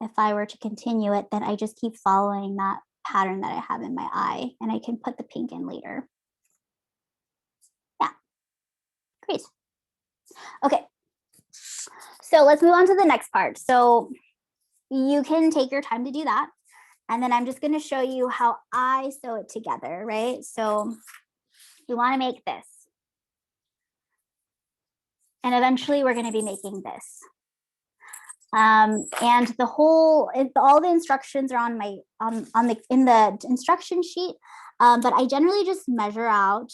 if I were to continue it, then I just keep following that pattern that I have in my eye and I can put the pink in later. Yeah, great. Okay, so let's move on to the next part. So you can take your time to do that. And then I'm just gonna show you how I sew it together, right? So you wanna make this. And eventually we're gonna be making this. And all the instructions are on my in the instruction sheet, but I generally just measure out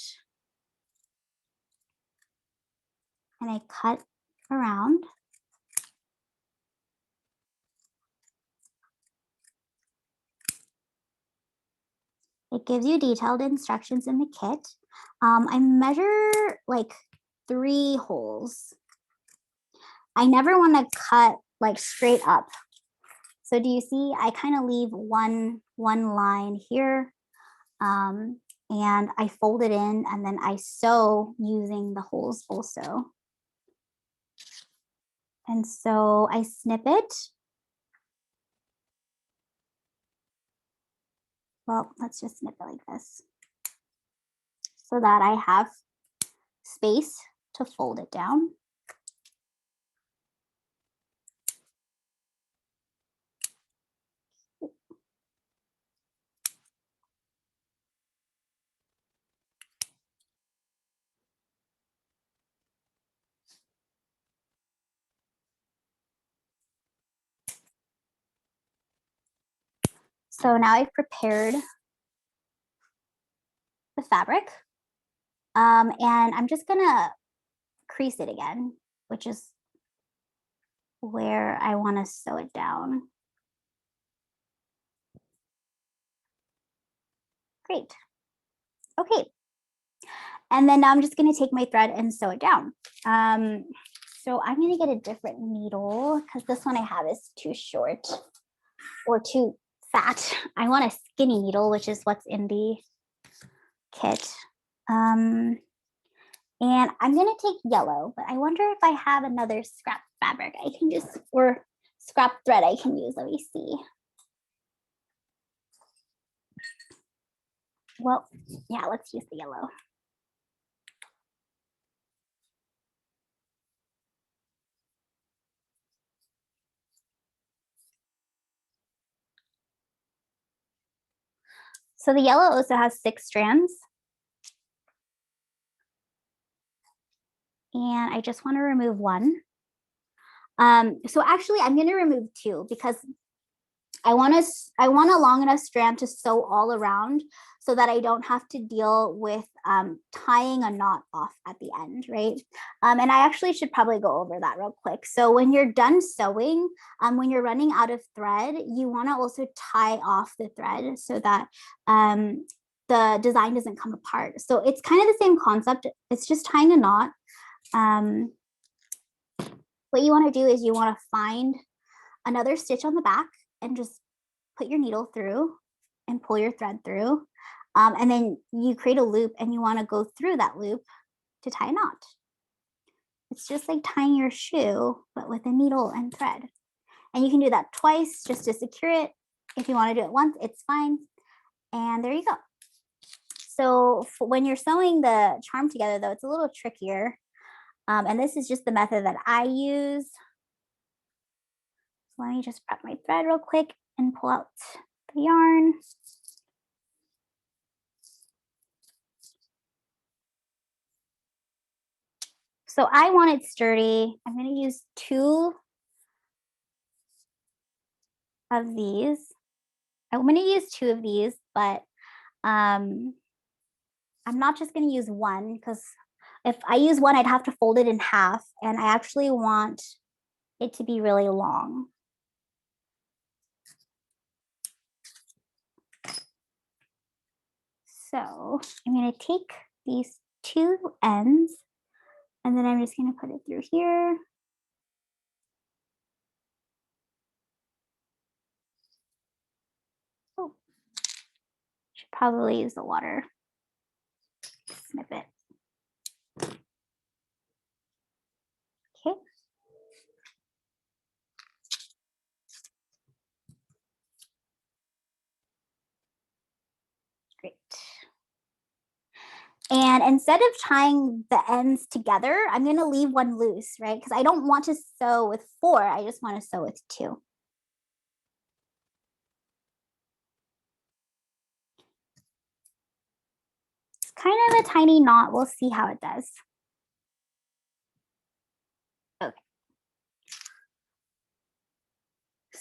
and I cut around. It gives you detailed instructions in the kit. I measure like 3 holes. I never want to cut like straight up. So do you see, I kind of leave one line here and I fold it in and then I sew using the holes also. And so I snip it. Well, let's just snip it like this so that I have space to fold it down. So now I've prepared the fabric and I'm just gonna crease it again, which is where I want to sew it down. Great. Okay. And then now I'm just going to take my thread and sew it down. So I'm gonna get a different needle because this one I have is too short or too fat. I want a skinny needle, which is what's in the kit. And I'm gonna take yellow, but I wonder if I have another scrap fabric I can just, or scrap thread I can use. Let me see. Well, yeah, let's use the yellow. So the yellow also has 6 strands. And I just want to remove one. So actually I'm going to remove 2 because I want a long enough strand to sew all around so that I don't have to deal with tying a knot off at the end, right? And I actually should probably go over that real quick. So when you're done sewing, when you're running out of thread, you want to also tie off the thread so that the design doesn't come apart. So it's kind of the same concept. It's just tying a knot. What you want to do is you want to find another stitch on the back and just put your needle through and pull your thread through. And then you create a loop and you want to go through that loop to tie a knot. It's just like tying your shoe, but with a needle and thread. And you can do that twice just to secure it. If you want to do it once, it's fine. And there you go. So when you're sewing the charm together, though, it's a little trickier. And this is just the method that I use. So let me just prep my thread real quick and pull out the yarn. So I want it sturdy. I'm going to use 2 of these. I'm going to use 2 of these, but I'm not just going to use one because if I use one, I'd have to fold it in half. And I actually want it to be really long. So I'm going to take these 2 ends and then I'm just going to put it through here. Oh, should probably use the water. Snip it. Okay. Great. And instead of tying the ends together, I'm going to leave one loose, right? Because I don't want to sew with 4. I just want to sew with 2. It's kind of a tiny knot. We'll see how it does. Okay.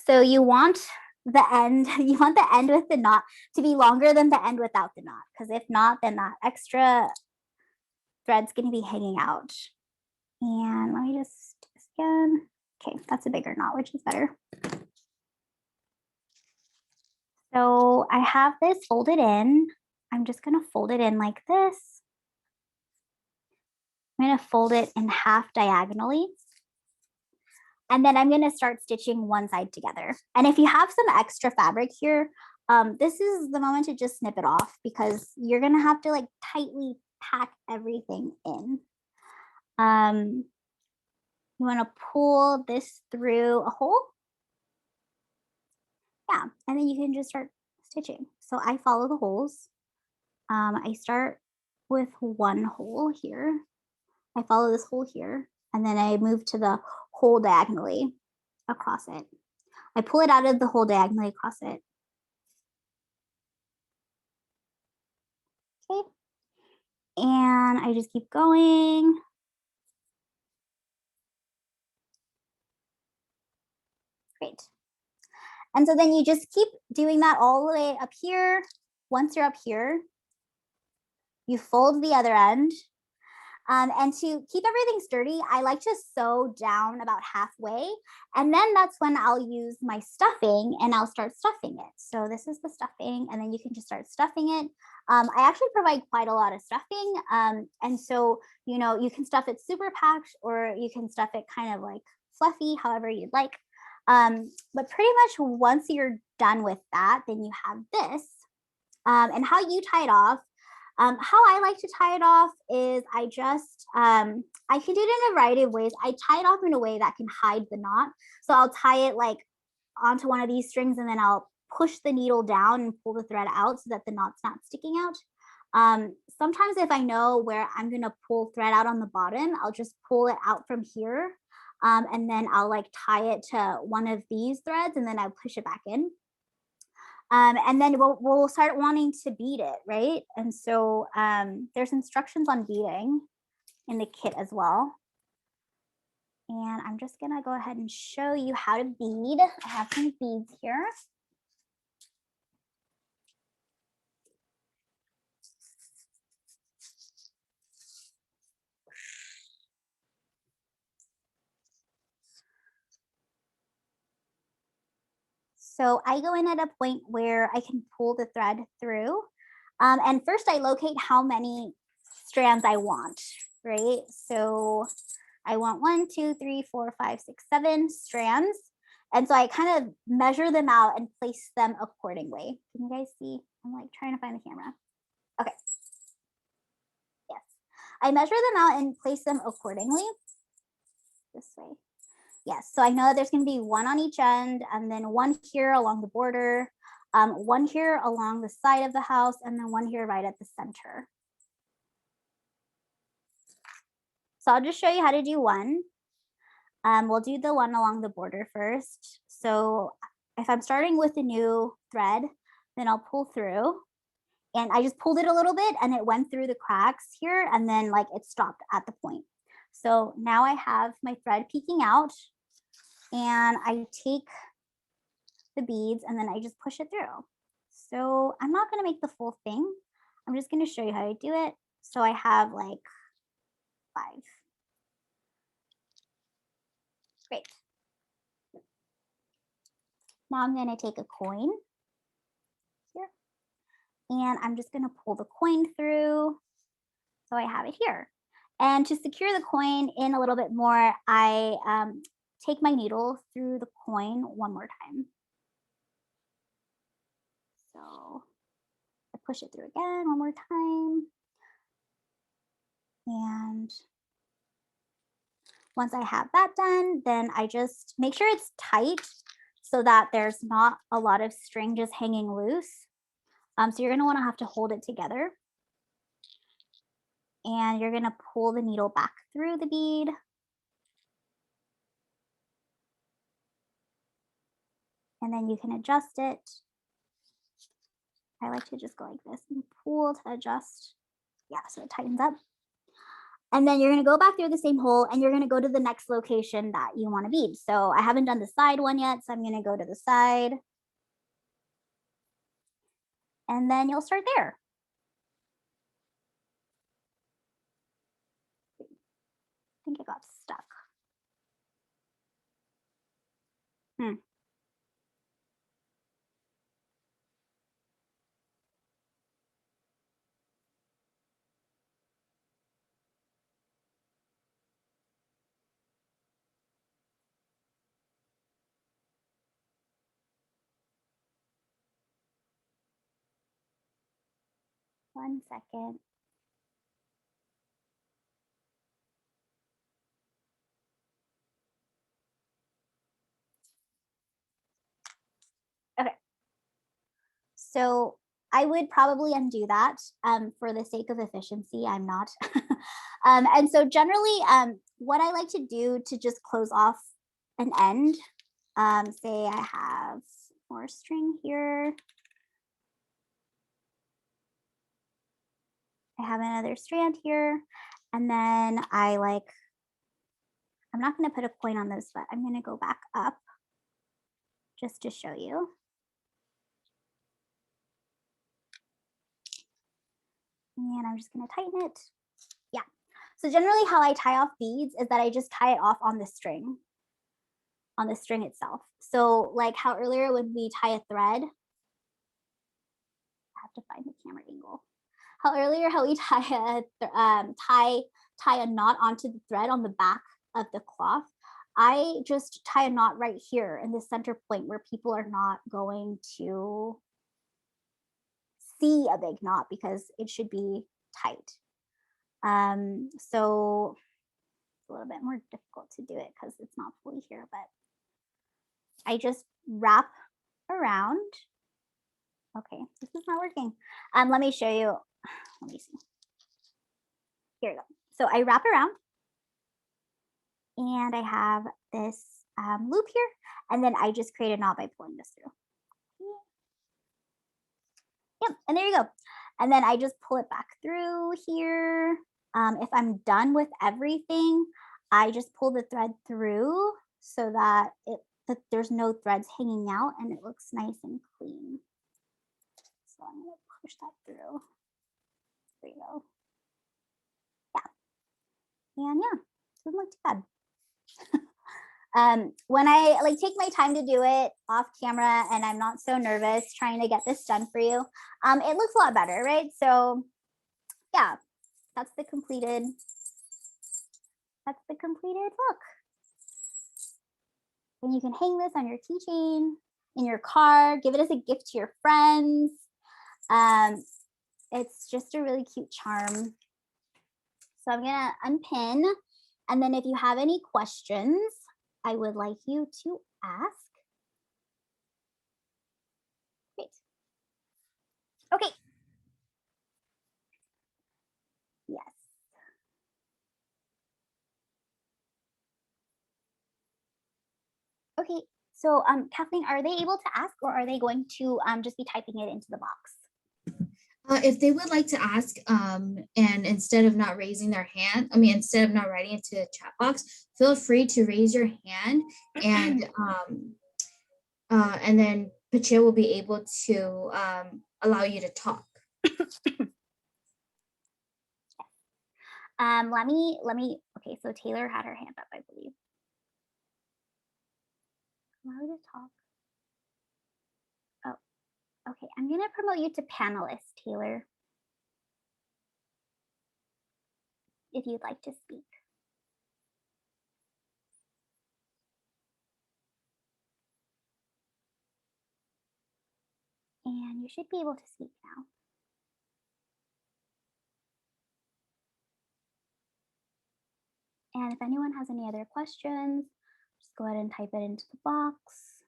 So you want the end with the knot to be longer than the end without the knot. Because if not, then that extra thread's going to be hanging out. And let me just do this again. Okay, that's a bigger knot, which is better. So I have this folded in. I'm just going to fold it in like this. I'm going to fold it in half diagonally. And then I'm going to start stitching one side together. And if you have some extra fabric here, this is the moment to just snip it off because you're going to have to like tightly pack everything in. You want to pull this through a hole. Yeah, and then you can just start stitching. So I follow the holes. I start with one hole here. I follow this hole here, and then I move to the hole diagonally across it. I pull it out of the hole diagonally across it. Okay, and I just keep going. Great. And so then you just keep doing that all the way up here. Once you're up here, you fold the other end. And to keep everything sturdy, I like to sew down about halfway. And then that's when I'll use my stuffing and I'll start stuffing it. So this is the stuffing, and then you can just start stuffing it. I actually provide quite a lot of stuffing. And so, you can stuff it super packed or you can stuff it kind of like fluffy, however you'd like. But pretty much once you're done with that, then you have this. And how you tie it off. How I like to tie it off is I can do it in a variety of ways. I tie it off in a way that can hide the knot. So I'll tie it like onto one of these strings and then I'll push the needle down and pull the thread out so that the knot's not sticking out. Sometimes if I know where I'm gonna pull thread out on the bottom, I'll just pull it out from here. And then I'll like tie it to one of these threads and then I push it back in. And then we'll start wanting to bead it, right? And so there's instructions on beading in the kit as well. And I'm just gonna go ahead and show you how to bead. I have some beads here. So I go in at a point where I can pull the thread through. And first I locate how many strands I want, right? So I want 1, 2, 3, 4, 5, 6, 7 strands. And so I kind of measure them out and place them accordingly. Can you guys see? I'm like trying to find the camera. Okay. Yes. I measure them out and place them accordingly. This way. Yes, so I know that there's going to be one on each end and then one here along the border, one here along the side of the house, and then one here right at the center. So I'll just show you how to do one. We'll do the one along the border first. So if I'm starting with a new thread, then I'll pull through. And I just pulled it a little bit and it went through the cracks here and then like it stopped at the point. So now I have my thread peeking out and I take the beads and then I just push it through. So I'm not going to make the full thing. I'm just going to show you how to do it. So I have like 5. Great. Now I'm going to take a coin here and I'm just going to pull the coin through. So I have it here. And to secure the coin in a little bit more, I take my needle through the coin one more time. So I push it through again one more time. And once I have that done, then I just make sure it's tight so that there's not a lot of string just hanging loose. So you're gonna wanna have to hold it together. And you're gonna pull the needle back through the bead. And then you can adjust it. I like to just go like this and pull to adjust. Yeah, so it tightens up. And then you're gonna go back through the same hole and you're gonna go to the next location that you wanna bead. So I haven't done the side one yet, so I'm gonna go to the side. And then you'll start there. I think it got stuck. 1 second. Okay. So I would probably undo that for the sake of efficiency. I'm not. And so generally, what I like to do to just close off an end, say I have more string here. I have another strand here. And then I'm not going to put a point on this, but I'm going to go back up just to show you. And I'm just going to tighten it. Yeah. So generally how I tie off beads is that I just tie it off on the string itself. So like how earlier when we tie a thread, I have to find the camera angle. How we tie a knot onto the thread on the back of the cloth. I just tie a knot right here in the center point where people are not going to see a big knot because it should be tight. So it's a little bit more difficult to do it because it's not fully here, but I just wrap around. Okay, this is not working. Let me show you. Let me see. Here we go. So I wrap around and I have this loop here, and then I just create a knot by pulling this through. Yep, and there you go. And then I just pull it back through here. If I'm done with everything, I just pull the thread through so that there's no threads hanging out and it looks nice and clean. So I'm gonna push that through. There you go. Yeah, and yeah, it doesn't look too bad. When I like take my time to do it off camera and I'm not so nervous trying to get this done for you, it looks a lot better, right? So yeah, that's the completed look. And you can hang this on your keychain, in your car, give it as a gift to your friends. It's just a really cute charm. So I'm gonna unpin, and then if you have any questions, I would like you to ask. Great. Okay. Yes. Okay. So Kathleen, are they able to ask, or are they going to just be typing it into the box? If they would like to ask, and instead of not raising their hand, instead of not writing it to the chat box, feel free to raise your hand, and then Pache will be able to allow you to talk. Let me. Okay, so Taylor had her hand up, I believe. Allow you to talk. Oh, okay. I'm gonna promote you to panelist, Taylor, if you'd like to speak. And you should be able to speak now. And if anyone has any other questions, just go ahead and type it into the box.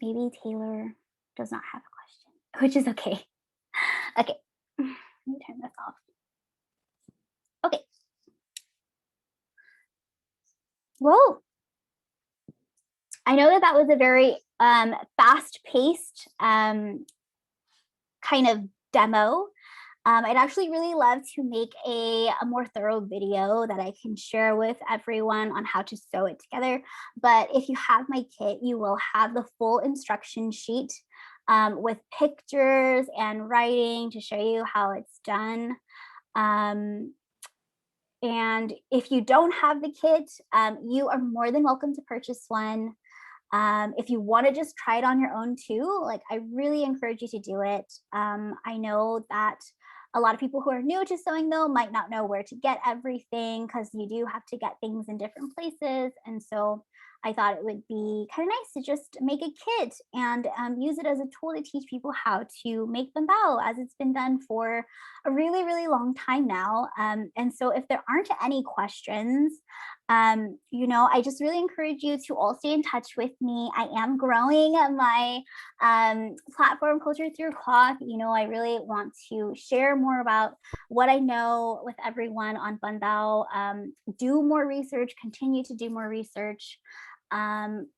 Maybe Taylor does not have a question, which is okay. Okay, let me turn this off. Okay. Whoa. I know that was a very fast-paced kind of demo. I'd actually really love to make a more thorough video that I can share with everyone on how to sew it together. But if you have my kit, you will have the full instruction sheet with pictures and writing to show you how it's done. And if you don't have the kit, you are more than welcome to purchase one. If you want to just try it on your own too, like I really encourage you to do it. I know that a lot of people who are new to sewing though might not know where to get everything because you do have to get things in different places. And so I thought it would be kind of nice to just make a kit and use it as a tool to teach people how to make bambao, as it's been done for a really, really long time now. And so if there aren't any questions, I just really encourage you to all stay in touch with me. I am growing my platform Culture Through Cloth. I really want to share more about what I know with everyone on bambao, do more research, continue to do more research.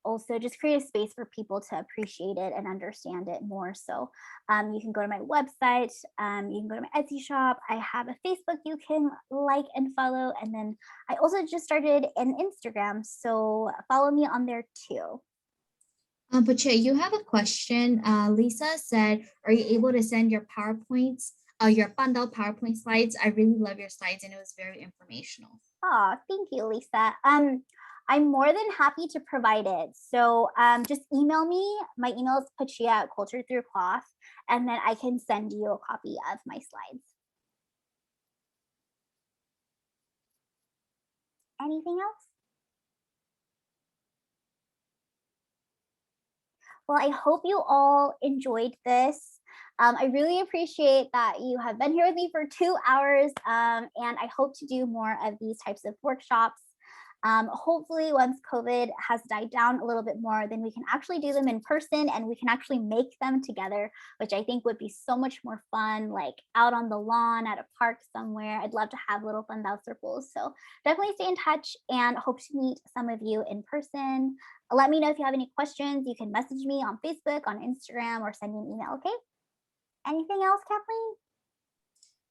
Also just create a space for people to appreciate it and understand it more. So you can go to my website, you can go to my Etsy shop. I have a Facebook you can like and follow. And then I also just started an Instagram. So follow me on there too. Pache, you have a question. Lisa said, are you able to send your PowerPoints, your Pandao PowerPoint slides? I really love your slides and it was very informational. Oh, thank you, Lisa. I'm more than happy to provide it. So just email me. My email is pachia at Culture Through Cloth, and then I can send you a copy of my slides. Anything else? Well, I hope you all enjoyed this. I really appreciate that you have been here with me for 2 hours, and I hope to do more of these types of workshops. Hopefully, once COVID has died down a little bit more, then we can actually do them in person and we can actually make them together, which I think would be so much more fun, like out on the lawn at a park somewhere. I'd love to have little fun Fundao circles. So definitely stay in touch and hope to meet some of you in person. Let me know if you have any questions. You can message me on Facebook, on Instagram, or send me an email, okay? Anything else, Kathleen?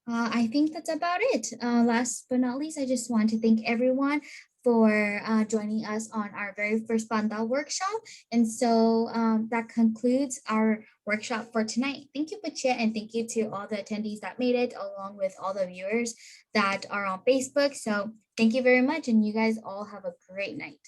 I think that's about it. Last but not least, I just want to thank everyone for joining us on our very first Bandao workshop. And so that concludes our workshop for tonight. Thank you, Pache, and thank you to all the attendees that made it, along with all the viewers that are on Facebook. So thank you very much, and you guys all have a great night.